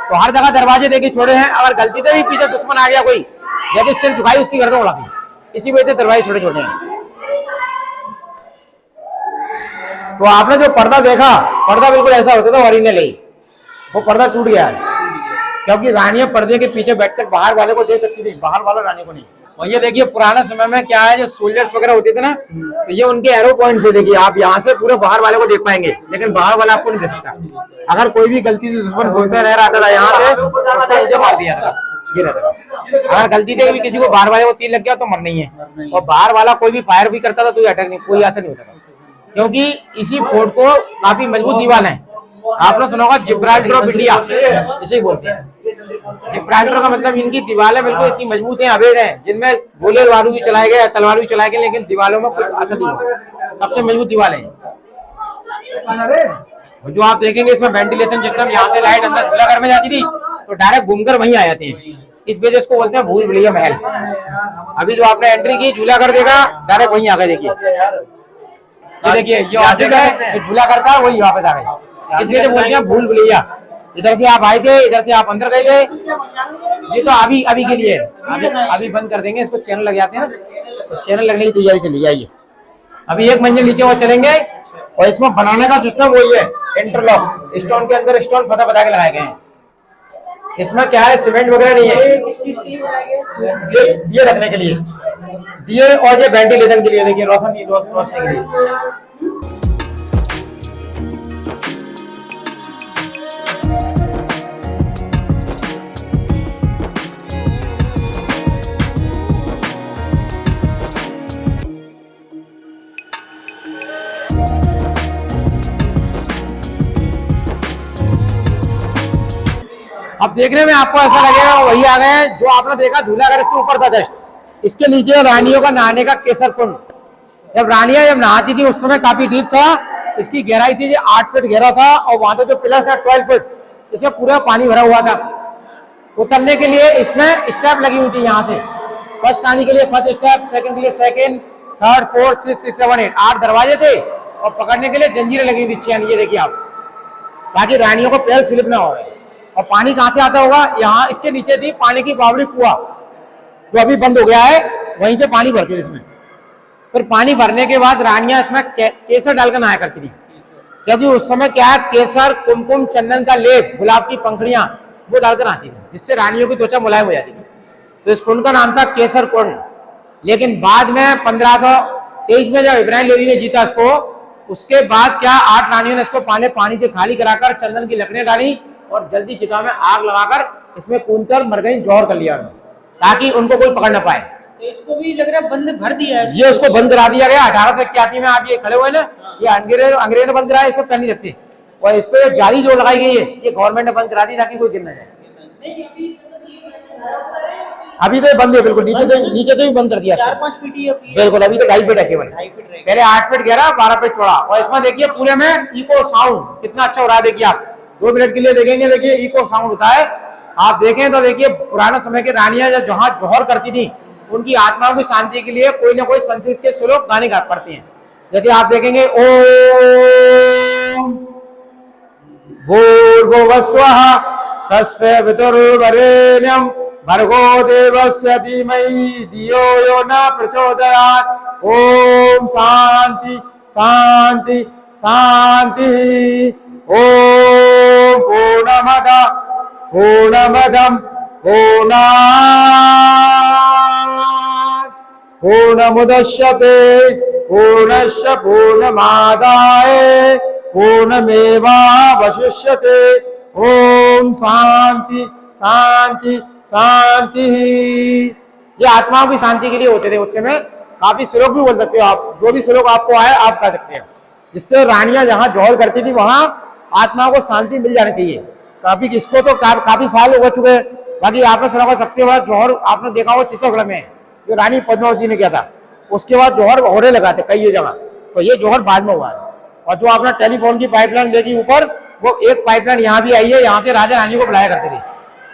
तो हर जगह दरवाजे देखिए छोड़े हैं। अगर गलती से भी पीछे दुश्मन आ गया कोई, यदि सिर झुकाई उसकी गर्दन उड़ा दी, इसी वजह से दरवाजे छोटे छोटे हैं। तो आपने जो पर्दा देखा, पर्दा बिल्कुल ऐसा होता था ओरिजिनल ही, वो पर्दा टूट गया है, क्योंकि रानियां पर्दे के पीछे बैठकर बाहर वाले को देख सकती थी, बाहर वाला रानी को नहीं। और ये देखिए पुराने समय में क्या है, जो सोल्जर्स वगैरह होते थे ना, तो ये उनके एरो पॉइंट थे। देखिए आप यहाँ से पूरे बाहर वाले को देख पाएंगे, लेकिन बाहर वाला आपको नहीं देख सकता। अगर कोई भी गलती से दुश्मन घूमते रह रहा था यहाँ से, उसको नीचे मार दिया था, ये रहता था। अगर गलती से भी किसी को बाहर वाले को तीर लग गया तो मरना ही है। और बाहर वाला कोई भी फायर भी करता था तो अटैक नहीं, कोई असर नहीं होता था, क्योंकि इसी फोर्ट को काफी मजबूत दीवार है। आपने सुना होगा जिब्राल्टर ऑफ इंडिया, इसे बोलते हैं। जिब्राल्टर का मतलब इनकी दीवारें बिल्कुल इतनी मजबूत हैं, अभेद हैं, जिनमें गोले बारूद भी चलाए गए, तलवार भी चलाए गए, लेकिन दीवारों में कुछ असर नहीं हुआ। सबसे मजबूत दीवारें हैं। जो आप देखेंगे इसमें वेंटिलेशन सिस्टम, यहाँ से लाइट अंदर झूला घर में जाती थी तो डायरेक्ट घूमकर वहीं आ जाते हैं। इस वजह से इसको बोलते हैं भूल भुलैया महल। अभी जो आपने एंट्री की, झूला घर देखा, डायरेक्ट वहीं आ गए। देखिए ये ऑफिस है, झूला करता है वही वापस आ गए। इसलिए तो बोलते हैं भूल भुलैया। इधर से आप आए थे, इधर से आप अंदर गए थे। ये तो अभी के लिए, अभी बंद कर देंगे इसको, चैनल लग जाते हैं ना, तो चैनल लगने की तैयारी चली जाइए। अभी एक मंजिल नीचे और चलेंगे। और इसमें बनाने का सिस्टम वही है, इंटरलॉक, स्टोन के अंदर स्टोन फटा फटा के लगाए गए हैं। इसमें क्या है, सीमेंट वगैरह नहीं है, ये रखने के लिए दिए, और ये वेंटिलेशन के लिए, देखिए रोशनी के लिए। अब देखने में आपको ऐसा लगेगा वही आ गए जो आपने देखा झूला घर, इसके ऊपर था जस्ट। इसके नीचे रानियों का नहाने का केसर कुंड। जब रानियां नहाती थी उस समय काफी डीप था। इसकी गहराई थी 8 फीट गहरा था, और वहां पे जो पिलर था 12 फीट, इसमें पूरा पानी भरा हुआ था। उतरने के लिए इसमें स्टेप लगी हुई थी। यहाँ से फर्स्ट आने के लिए फर्स्ट स्टेप, सेकंड के लिए सेकंड, थर्ड, फोर्थ, 5, 6, 7, 8 8 दरवाजे थे। और पकड़ने के लिए जंजीरें लगी हुई थी चैन, ये देखिए आप, ताकि रानियों को पैर स्लिप ना हो। और पानी कहाँ से आता होगा, यहाँ इसके नीचे थी पानी की बावड़ी कुआं, जो अभी बंद हो गया है, वहीं से पानी भरती थी इसमें। फिर पानी भरने के बाद रानियां इसमें केसर डालकर नहाया करती थी, क्योंकि उस समय क्या है, केसर, कुमकुम, चंदन का लेप, गुलाब की पंखड़ियां वो डालकर आती थी, जिससे रानियों की त्वचा मुलायम हो जाती थी। तो इस कुंड का नाम था केसर कुंड। लेकिन बाद में 1523 में जब इब्राहिम लोदी ने जीता इसको, उसके बाद क्या 8 रानियों ने इसको पानी से खाली कराकर चंदन की लकड़ियां डाली और जल्दी चिता में आग लगाकर इसमें कूदकर मर गई, जौहर कर लिया, ताकि उनको कोई पकड़ ना पाए। तो इसको भी लग रहा है बंद भर दिया है, ये उसको बंद करा दिया गया। 1881 में आप ये खड़े हुए ना, ये अंग्रेज ने बंद कराया, इसको कर नहीं सकते। और इस पे जाली जो लगाई गई है, ये गवर्नमेंट ने बंद करा दी ताकि कोई गिर ना जाए। अभी तो ये बंद है बिल्कुल, नीचे तो भी बंद कर दिया इसने। 4-5 फीट ही अभी बिल्कुल, अभी तो 2.5 फीट है केवल। 2.5 फीट रहेगा। पहले 8 फीट गहरा, 12 फीट चौड़ा। और इसमें देखिए पूरे में इको साउंड कितना अच्छा हो रहा है। देखिए आप 2 मिनट के लिए देखेंगे, देखिए इको साउंड होता है। आप देखें तो देखिए पुराने समय की रानियां जहाँ जौहर करती थी, उनकी आत्माओं की शांति के लिए कोई ना कोई संस्कृत के श्लोक गाने गा पढ़ती हैं। जैसे आप देखेंगे ओम भूर्भुवस्वः तस्मै वितुर्वरेण्यं भर्गो देवस्य धीमहि धियो यो न प्रचोदयात्। ओम शांति शांति शांति। ओम पूर्णमदः पूर्णमदं पूर्णमुदच्यते पूर्णस्य पूर्णमादाय पूर्णमेवावशिष्यते। ओम शांति शांति शांति। ये आत्माओं की शांति के लिए होते थे। उस समय काफी श्लोक भी बोल सकते हो आप, जो भी श्लोक आपको आए आप कह सकते हो, जिससे रानियां जहां जौहर करती थी वहां आत्माओं को शांति मिल जानी चाहिए। काफी इसको तो काफी साल हो चुके हैं। बाकी आपने सुना होगा सबसे बड़ा जौहर आपने देखा होगा चित्तौड़गढ़ में, जो रानी पद्मावती ने किया था। उसके बाद जौहर होने लगा थे कई जगह, तो ये जौहर बाद में हुआ है। और जो आपने टेलीफोन की पाइपलाइन देखी ऊपर, वो एक पाइपलाइन यहाँ भी आई है। यहाँ से राजा रानी को बुलाया करते थे,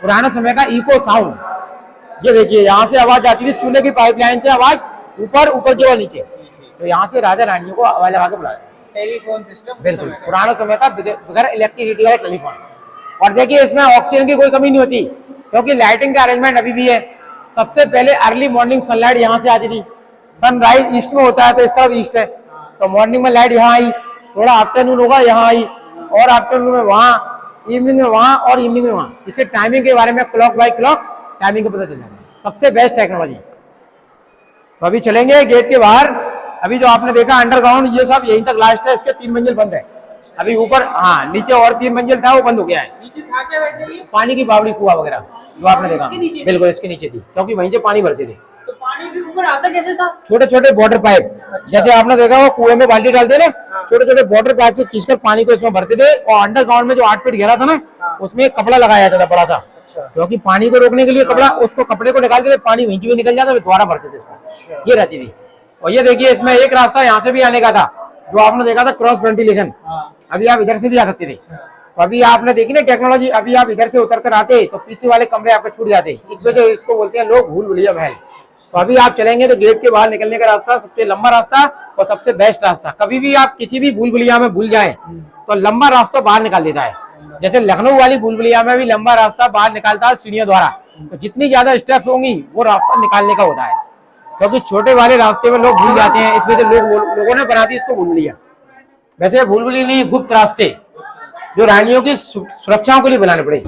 पुराने समय का इको साउंड। ये देखिए यहाँ से आवाज आती थी, चूल्हे की पाइपलाइन से आवाज ऊपर के नीचे, तो यहाँ से राजा रानियों को आवाज लगा के बुलाया। टेलीफोन सिस्टम बिल्कुल पुराने समय का बगैर इलेक्ट्रिसिटी वाला टेलीफोन। और देखिए इसमें ऑक्सीजन की कोई कमी नहीं होती, क्योंकि लाइटिंग का अरेंजमेंट अभी भी है। सबसे पहले अर्ली मॉर्निंग सनलाइट यहाँ से आती थी। सनराइज ईस्ट में होता है, तो इस तरफ ईस्ट है, तो मॉर्निंग में लाइट यहाँ आई, थोड़ा आफ्टरनून होगा यहाँ आई, और आफ्टरनून में वहाँ, इवनिंग में वहाँ, और इवनिंग में वहाँ। इससे टाइमिंग के बारे में क्लॉक बाय क्लॉक टाइमिंग को पता चल जाएगा। सबसे बेस्ट टेक्नोलॉजी। तो अभी चलेंगे गेट के बाहर। अभी जो आपने देखा अंडरग्राउंड, ये सब यहीं तक लास्ट है। इसके 3 मंजिल बंद है अभी। ऊपर हाँ नीचे और 3 मंजिल था, वो बंद हो गया है। नीचे था क्या वैसे ये? पानी की बावड़ी कुआ वगैरह जो आपने देखा, बिल्कुल इसके नीचे थी, क्योंकि वहीं से पानी भरते थे। तो पानी फिर ऊपर आता कैसे था? छोटे छोटे वाटर पाइप, जैसे आपने देखा वो कुएं में बाल्टी डालते थे, छोटे छोटे वाटर पाइप से खींचकर पानी को इसमें भरते थे। और अंडरग्राउंड में जो 8 फीट गहरा था ना, उसमें एक कपड़ा लगाया जाता था बड़ा सा, क्योंकि पानी को रोकने के लिए कपड़ा, उसको कपड़े को निकालते थे, पानी वहीं भी निकल जाता, दोबारा भरते थे इसमें। ये रहती थी। और ये देखिए इसमें एक रास्ता यहाँ से भी आने का था, जो आपने देखा था क्रॉस वेंटिलेशन। अभी आप इधर से भी आ सकते थे। तो अभी आपने देखी ना टेक्नोलॉजी, अभी आप इधर से उतर कर आते तो पीछे वाले कमरे आपके छूट जाते। इस वजह से इसको बोलते हैं लोग भूल भुलैया महल। तो अभी आप चलेंगे तो गेट के बाहर निकलने का रास्ता सबसे लंबा रास्ता और सबसे बेस्ट रास्ता। कभी भी आप किसी भी भूल भुलैया में भूल जाए तो लंबा रास्ता बाहर निकाल देता है। जैसे लखनऊ वाली भूल भुलैया में भी लंबा रास्ता बाहर निकालता है सीढ़ियों द्वारा। तो जितनी ज्यादा स्टेप्स होंगी वो रास्ता निकालने का होता है, क्योंकि छोटे वाले रास्ते में लोग भूल जाते हैं। इस वजह से लोगों ने बना दी इसको भूल भुलैया। वैसे भूल भुलैया नहीं, गुप्त रास्ते जो रानियों की सुरक्षाओं के लिए बनाने पड़े।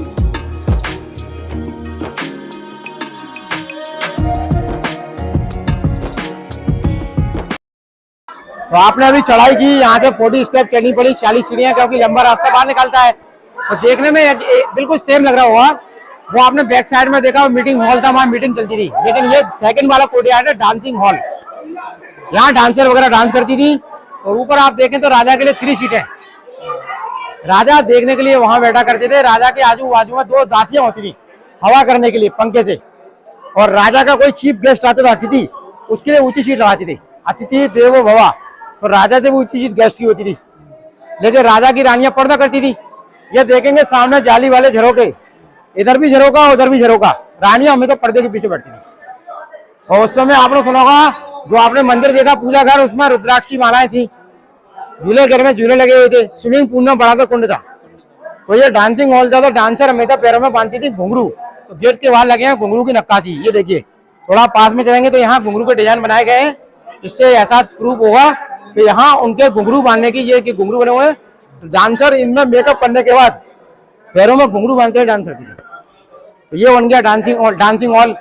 तो आपने अभी चढ़ाई की, यहाँ से 40 स्टेप चढ़नी पड़ी, 40 सीढ़ियां, क्योंकि लंबा रास्ता बाहर निकलता है। तो देखने में बिल्कुल सेम लग रहा होगा। वो आपने बैक साइड में देखा, मीटिंग हॉल था, वहाँ मीटिंग चलती थी। लेकिन ये सेकंड वाला कोर्टयार्ड है डांसिंग हॉल, यहाँ डांसर वगैरह डांस करती थी। और ऊपर आप देखें तो राजा के लिए 3 सीटें, राजा देखने के लिए वहां बैठा करते थे। राजा के आजू बाजू में 2 दासियां होती थी हवा करने के लिए पंखे से। और राजा का कोई चीफ गेस्ट आता था, अतिथि, उसके लिए ऊंची सीट लगाती थी। अतिथि देवो भव, तो राजा से भी ऊंची सीट गेस्ट की होती थी। लेकिन राजा की रानियां पर्दा करती थी। ये देखेंगे सामने जाली वाले झरोके, इधर भी झरोका उधर भी झरोका। रानियां हमें तो पर्दे के पीछे बैठती थी। और उस समय आपने सुना होगा, जो आपने मंदिर देखा पूजा घर, उसमें रुद्राक्ष की मालाएं थी। झूले घर में झूले लगे हुए थे। स्विमिंग पूल में बड़ा सा कुंड था। तो ये डांसिंग हॉल था। तो डांसर हमेशा पैरों में बांधती थी घुंघरू। तो गेट के बाहर लगे हैं घुंघरू की नक्काशी। ये देखिए, थोड़ा पास में चलेंगे तो यहाँ घुंघरू के डिजाइन बनाए गए हैं। इससे ऐसा प्रूफ होगा कि यहाँ उनके घुंघरू बांधने की, ये कि घुंघरू बने हुए हैं। डांसर इनमें मेकअप करने के बाद पैरों में घुंघरू बांध कर डांस करती थी। तो ये बन गया डांसिंग हॉल।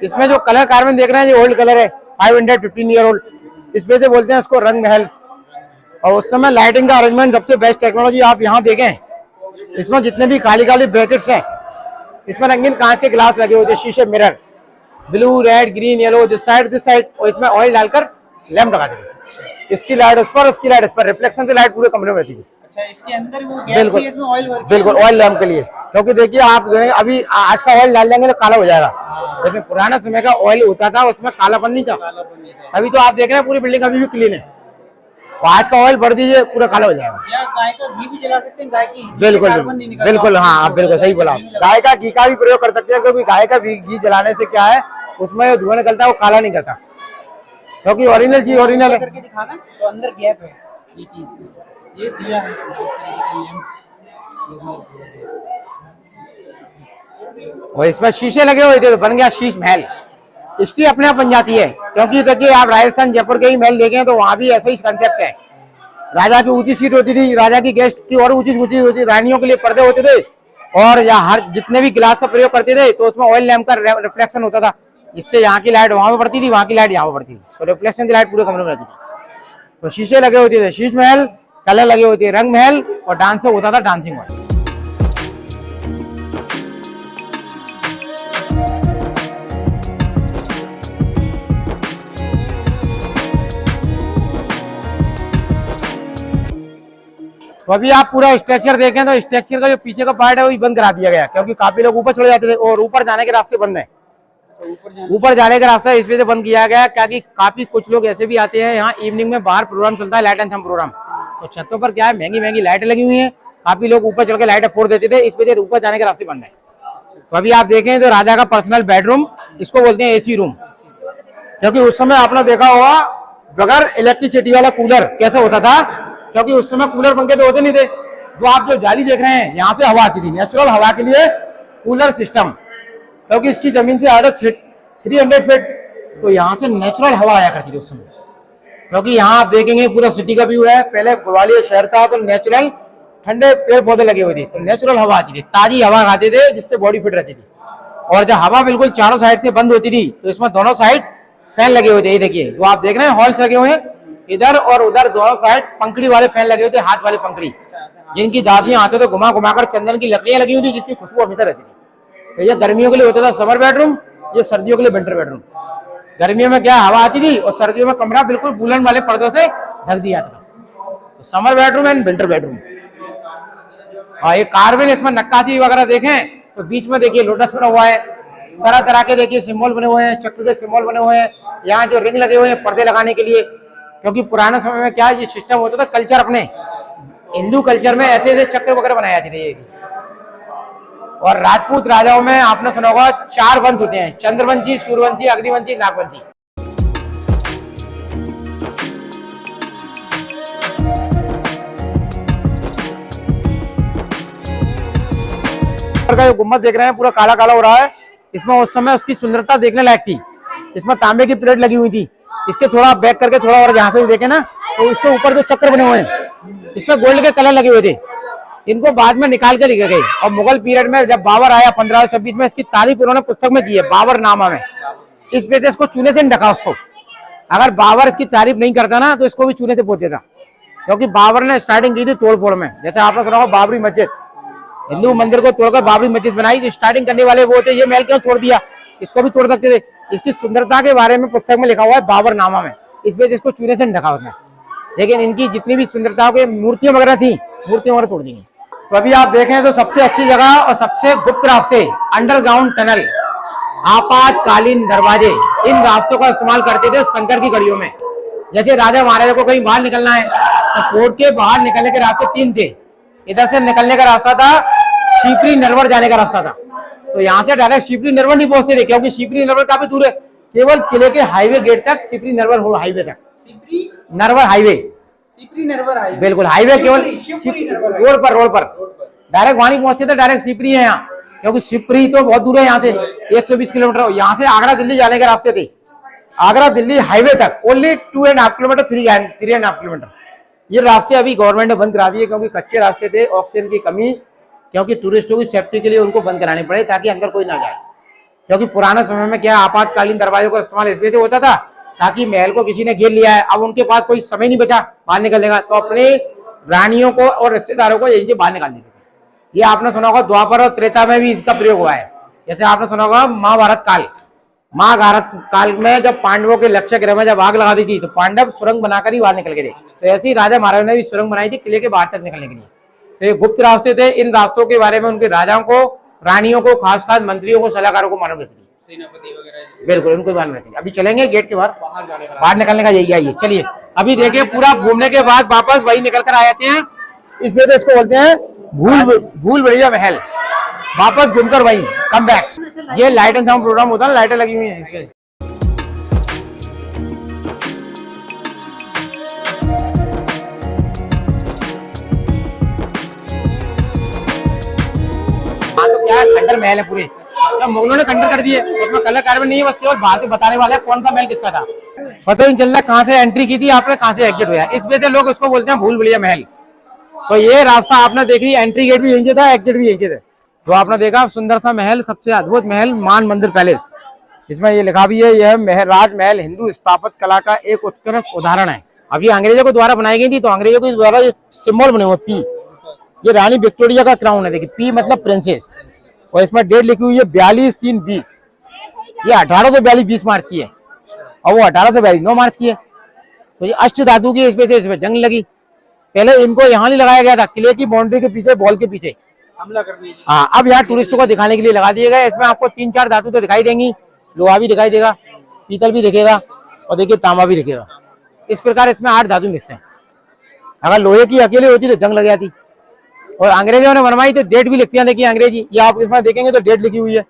इसमें जो कलर कार्बन देख रहे हैं, ये ओल्ड कलर है, 515 ईयर ओल्ड। इस वजह से बोलते हैं इसको रंग महल। और उस समय लाइटिंग का अरेंजमेंट सबसे बेस्ट टेक्नोलॉजी आप यहाँ देखें। इसमें जितने भी काली काली ब्रैकेट्स हैं, इसमें रंगीन कांच के ग्लास लगे होते हैं, शीशे mirror, blue red green yellow, this side. और इसमें ऑयल डालकर लैंप लगा देते। इसकी लाइट उस पर, उसकी लाइट इस पर, रिफ्लेक्शन से लाइट पूरे कमरे में रहती थी। अच्छा, इसके अंदर वो गैप भी, इसमें ऑयल बिल्कुल ऑयल लैंप के लिए। क्योंकि देखिए आप जो है अभी आज का ऑयल डाल देंगे तो काला हो जाएगा, लेकिन पुराना समय का ऑयल होता था उसमें कालापन नहीं था। अभी तो आप देख रहे हैं पूरी बिल्डिंग अभी भी क्लीन है, और आज का ऑयल भर दीजिए पूरा काला हो जाएगा। या गाय का घी भी जला सकते हैं, गाय की घी से बिल्कुल कार्बन नहीं निकलता। बिल्कुल, हाँ आप बिल्कुल सही बोला। गाय का घी का भी प्रयोग कर सकते हैं, क्योंकि गाय का घी जलाने से क्या है उसमें जो धुआं निकलता है वो काला नहीं करता, क्योंकि ओरिजिनल चीज ओरिजिनल है। करके दिखाना तो अंदर गैप है, ये चीज ये दिया है और इसमें शीशे लगे हुए थे तो बन गया शीश महल। हिस्ट्री अपने आप बन जाती है, क्योंकि देखिए आप राजस्थान जयपुर के ही महल देखें तो वहां भी ऐसा ही कंसेप्ट है। राजा की ऊंची सीट होती थी, राजा की गेस्ट की और ऊंची ऊंची होती, रानियों के लिए पर्दे होते थे, और यहाँ हर जितने भी गिलास का प्रयोग करते थे तो उसमें ऑयल लैंप का रिफ्लेक्शन होता था, जिससे यहाँ की लाइट वहां पर पड़ती थी, वहां की लाइट यहाँ पर पड़ती थी, तो रिफ्लेक्शन की लाइट पूरे कमरे में रहती थी। तो शीशे लगे होते थे, शीश महल, कलर लगे होते थे, रंग महल, और डांस होता था डांसिंग हॉल। तो अभी आप पूरा स्ट्रक्चर देखें तो स्ट्रक्चर का जो पीछे का पार्ट है वो भी बंद करा दिया गया, क्योंकि काफी लोग ऊपर चले जाते थे और ऊपर जाने के रास्ते बंद है। ऊपर जाने का रास्ता इस वजह से बंद किया गया क्योंकि काफी कुछ लोग ऐसे भी आते हैं, यहाँ इवनिंग में बाहर प्रोग्राम चलता है, लाइट एंड साउंड प्रोग्राम, तो छतों पर क्या है महंगी महंगी लाइटें लगी हुई हैं, काफी लोग ऊपर चढ़ के लाइट फोड़ देते थे, इस वजह से ऊपर जाने के रास्ते बंद है। तो अभी आप देखें तो राजा का पर्सनल बेडरूम, इसको बोलते हैं एसी रूम, क्योंकि उस समय आपने देखा होगा बगैर इलेक्ट्रिसिटी वाला कूलर कैसे होता था, क्योंकि उस समय कूलर पंखे तो होते नहीं थे। जो आप जो जाली देख रहे हैं यहाँ से हवा आती थी, नेचुरल हवा के लिए कूलर सिस्टम, क्योंकि इसकी जमीन से 300 फीट, तो यहाँ से नेचुरल हवा आया करती थी उस समय। क्योंकि यहाँ आप देखेंगे पूरा सिटी का व्यू है, पहले ग्वालियर शहर था तो नेचुरल ठंडे पेड़ पौधे लगे हुए थे, तो नेचुरल हवा आती थी, ताजी हवा खाते थे, जिससे बॉडी फिट रहती थी। और जब हवा बिल्कुल चारों साइड से बंद होती थी तो इसमें दोनों साइड फैन लगे हुए थे। ये देखिए जो आप देख रहे हैं हॉल्स लगे हुए हैं, इधर और उधर दोनों साइड पंखड़ी वाले फैन लगे हुए थे, हाथ वाली पंखड़ी, जिनकी दासियां हाथों से घुमा घुमाकर चंदन की लकड़ियां लगी हुई थी, जिसकी खुशबू हमेशा रहती थी। तो ये गर्मियों के लिए होता था समर बेडरूम, ये सर्दियों के लिए विंटर बेडरूम। गर्मियों में क्या हवा आती थी और सर्दियों में कमरा बिल्कुल वूलन वाले पर्दों से ढक दिया था। तो summer bedroom and winter bedroom. और ये कार्विन इसमें नक्काशी वगैरह देखें तो बीच में देखिए लोटस बना हुआ है, तरह तरह के देखिए सिंबल बने हुए हैं, चक्र के सिंबल बने हुए हैं, यहाँ जो रिंग लगे हुए हैं पर्दे लगाने के लिए, क्योंकि पुराने समय में क्या ये सिस्टम होता था, कल्चर अपने हिंदू कल्चर में ऐसे ऐसे चक्र वगैरह बनाए जाते थे। और राजपूत राजाओं में आपने सुना होगा 4 वंश होते हैं, चंद्रवंशी, सूर्यवंशी, अग्निवंशी, नागवंशी। का जो गुम्बद देख रहे हैं पूरा काला काला हो रहा है, इसमें उस समय उसकी सुंदरता देखने लायक थी। इसमें तांबे की प्लेट लगी हुई थी, इसके थोड़ा बैक करके थोड़ा और जहां से देखे ना तो इसके ऊपर जो चक्र बने हुए हैं इसमें गोल्ड के कलर लगे हुए थे, इनको बाद में निकाल के लिखे गए। और मुगल पीरियड में जब बाबर आया 1526 में, इसकी तारीफ उन्होंने पुस्तक में की है, बाबर नामा में। इस वजह से इसको चूने से नहीं ढका उसको, अगर बाबर इसकी तारीफ नहीं करता ना तो इसको भी चूने से पोत देता, क्योंकि बाबर ने स्टार्टिंग की थी तोड़ फोड़ में। जैसे आपने सुना होगा बाबरी मस्जिद, हिंदू मंदिर को तोड़कर बाबरी मस्जिद बनाई, जो स्टार्टिंग करने वाले वो थे, ये महल क्यों छोड़ दिया, इसको भी तोड़ सकते थे। इसकी सुंदरता के बारे में पुस्तक में लिखा हुआ है बाबर नामा में, इस वजह से इसको चूने से नहीं ढका उसने। लेकिन इनकी जितनी भी सुंदरताओं की मूर्तियां वगैरह थी, मूर्तियां वगैरह तोड़ दी। तो अभी आप देखें तो सबसे अच्छी जगह और सबसे गुप्त रास्ते, अंडरग्राउंड टनल, आपातकालीन दरवाजे, इन रास्तों का इस्तेमाल करते थे संकर की घड़ियों में। जैसे राजा महाराजा को कहीं बाहर निकलना है तो फोर्ट के बाहर निकलने के रास्ते 3 थे। इधर से निकलने का रास्ता था शिवपुरी नरवर जाने का रास्ता था, तो यहाँ से डायरेक्ट शिवपुरी नरवर नहीं पहुंचते थे, क्योंकि शिवपुरी नरवर काफी दूर है, केवल किले के हाईवे गेट तक, शिवपुरी नरवर हाईवे तक, सिपरी नरवर हाईवे, सिपरी नरवर हाईवे, बिल्कुल हाईवे, केवल रोड पर डायरेक्ट वहां नहीं पहुंचते थे, डायरेक्ट शिवपुरी है यहाँ, क्योंकि शिवपुरी तो बहुत दूर है यहाँ से, 120 किलोमीटर। यहाँ से आगरा दिल्ली जाने के रास्ते थे, आगरा दिल्ली हाईवे तक ओनली 2.5 किलोमीटर, 3.5 किलोमीटर। ये रास्ते अभी गवर्नमेंट ने बंद करा दिए, क्योंकि कच्चे रास्ते थे, ऑक्सीजन की कमी, क्योंकि टूरिस्टों की सेफ्टी के लिए उनको बंद कराने पड़े ताकि अंदर कोई ना जाए। क्योंकि पुराने समय में क्या आपातकालीन दरवाजों का इस्तेमाल इस वजह से होता था ताकि महल को किसी ने घेर लिया है, अब उनके पास कोई समय नहीं बचा बाहर निकलने का, तो अपने रानियों को और रिश्तेदारों को यहीं से बाहर निकाल देते थे। ये आपने सुना होगा द्वापर और त्रेता में भी इसका प्रयोग हुआ है। जैसे आपने सुना होगा महाभारत काल में जब पांडवों के लक्ष्य गृह में जब आग लगा दी थी तो पांडव सुरंग बनाकर ही बाहर निकल गए थे, तो ऐसे ही राजा महाराजा ने भी सुरंग बनाई थी किले के बाहर तक निकलने के लिए। तो ये गुप्त रास्ते थे। इन रास्तों के बारे में उनके राजाओं को, रानियों को, खास खास मंत्रियों को, सलाहकारों को मालूम रहती थी, सेनापति वगैरह। बिल्कुल उनको मालूम रहती थी। अभी चलेंगे गेट के बाहर, बाहर निकलने का यही आइए चलिए। अभी देखिए पूरा घूमने के बाद वापस वही निकल कर आ जाते हैं। इसमें तो इसको बोलते हैं भूल भुलैया महल। वापस घूमकर वही कम बैक। ये लाइट एंड साउंड प्रोग्राम होता है, लाइटें लगी हुई हैं इसके। हाँ तो क्या है, खंडर महल है पूरे, तो मुगलों ने खंडर कर दिए, उसमें कलर कार्बन नहीं है, बस केवल बात बताने वाला है कौन सा महल किसका था। पता नहीं चल रहा कहाँ से एंट्री की थी आपने, कहाँ से एग्जिट हुआ। इस वजह से लोग उसको बोलते हैं भूल भुलैया महल। तो ये रास्ता आपने देख लिया, एंट्री गेट भी यहीं से था, एग्जिट भी यहीं से था। तो आपने देखा सुंदर सा महल, सबसे अद्भुत महल मान मंदिर पैलेस। इसमें ये लिखा भी है, यह राजमहल हिंदू स्थापत्य कला का एक उत्कृष्ट उदाहरण है। अब ये अंग्रेजों के द्वारा बनाई गई थी, तो अंग्रेजों के द्वारा ये सिंबल बने हुए पी, ये रानी विक्टोरिया का क्राउन है। देखिए पी मतलब प्रिंसेस, और इसमें डेट लिखी हुई है 42/3/20। ये 1842 मार्च की है, और वो 1842 मार्च की है। तो ये अष्ट धातु की, इसमें जंग लगी। पहले इनको यहाँ नहीं लगाया गया था, किले की बाउंड्री के पीछे, बॉल के पीछे हमला करने के लिए। हाँ, अब यहाँ टूरिस्टों को दिखाने के लिए लगा दिए गए। इसमें आपको 3-4 धातु तो दिखाई देंगी, लोहा भी दिखाई देगा, पीतल भी दिखेगा, और देखिए तांबा भी दिखेगा। इस प्रकार इसमें 8 धातु मिक्स हैं। अगर लोहे की अकेले होती तो जंग लग जाती। और अंग्रेजों ने बनवाई तो डेट भी लिखती है, देखिए अंग्रेजी। ये आप इसमें देखेंगे तो डेट लिखी हुई है,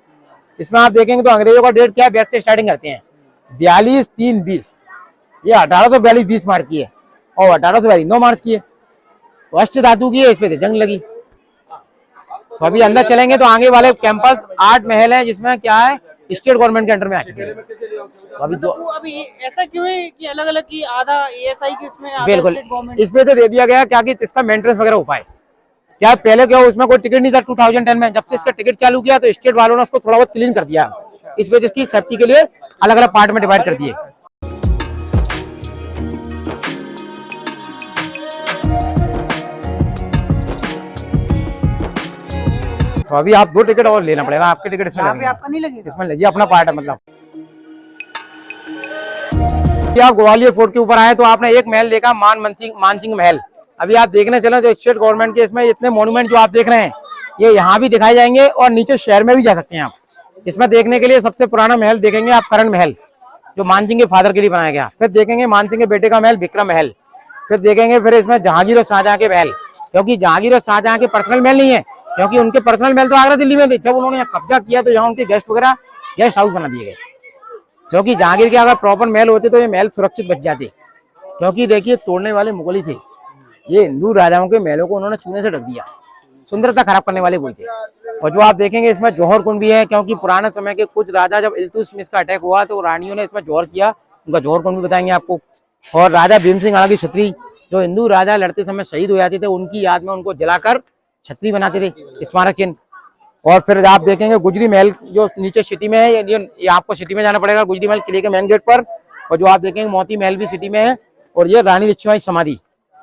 इसमें आप देखेंगे तो अंग्रेजों का डेट क्या है, बैक से स्टार्टिंग करते हैं 42/3/20। ये 1842 मार्च की है, और 1842 मार्च की है। तो अष्ट धातु की है, इस पे जंग लगी। तो अभी अंदर चलेंगे तो आगे वाले कैंपस 8 महल है, जिसमें क्या है स्टेट गवर्नमेंट के अंडर में आ चुके हैं। तो अभी तो अभी ऐसा क्यों है कि अलग अलग की, आधा एएसआई की इसमें, आधा बिल्कुल स्टेट गवर्नमेंट। इसमें तो दे दिया गया क्या कि इसका मेंटेनेंस वगैरह हो पाए। क्या पहले क्या उसमें कोई टिकट नहीं था 2010 में, जब से इसका टिकट चालू किया तो स्टेट वालों ने उसको थोड़ा बहुत क्लीन कर दिया। इस वजह से सेफ्टी के लिए अलग अलग पार्ट में डिवाइड कर दिए। तो अभी आप 2 टिकट और लेना पड़ेगा, आपके टिकट इसमें लगेंगे। आपका नहीं लगेगा, इसमें लगी अपना पार्ट है। मतलब आप ग्वालियर फोर्ट के ऊपर आए तो आपने एक महल देखा, मानसिंह महल। अभी आप देखने चले तो स्टेट गवर्नमेंट के इसमें इतने मॉन्यूमेंट जो आप देख रहे हैं, ये यहाँ भी दिखाए जाएंगे, और नीचे शहर में भी जा सकते हैं आप। इसमें देखने के लिए सबसे पुराना महल देखेंगे आप, करण महल, जो मानसिंह के फादर के लिए बनाया गया। फिर देखेंगे मानसिंह के बेटे का महल, विक्रम महल। फिर देखेंगे फिर इसमें जहांगीर और शाहजहां के महल, क्योंकि जहांगीर और शाहजहां के पर्सनल महल नहीं है, क्योंकि उनके पर्सनल महल तो आगरा दिल्ली में थे। जब उन्होंने यहाँ कब्जा किया तो यहाँ उनके गेस्ट वगैरह गेस्ट हाउस बना दिए गए। क्योंकि जहांगीर के अगर प्रॉपर महल होते तो ये महल सुरक्षित बच जाते, क्योंकि देखिए तोड़ने वाले मुगल ही थे। ये हिंदू राजाओं के महलों को उन्होंने चूने से ढक दिया, सुंदरता खराब करने वाले वही थे। और जो आप देखेंगे इसमें जौहर कुंड भी है, क्योंकि पुराने समय के कुछ राजा, जब इल्तुतमिश का अटैक हुआ तो रानियों ने इसमें जौहर किया, उनका जौहर कुंड भी बताएंगे आपको। और राजा भीम सिंह आड़ा की छतरी, जो हिंदू राजा लड़ते समय शहीद हो जाते थे, उनकी याद में उनको जलाकर छतरी बनाते थे, स्मारक चिन्ह। और फिर आप देखेंगे गुजरी महल, जो नीचे सिटी में है, ये आपको सिटी में जाना पड़ेगा, गुजरी महल किले के मेन गेट पर। और जो आप देखेंगे मोती महल भी सिटी में है। और ये रानी लक्ष्मीबाई समाधि,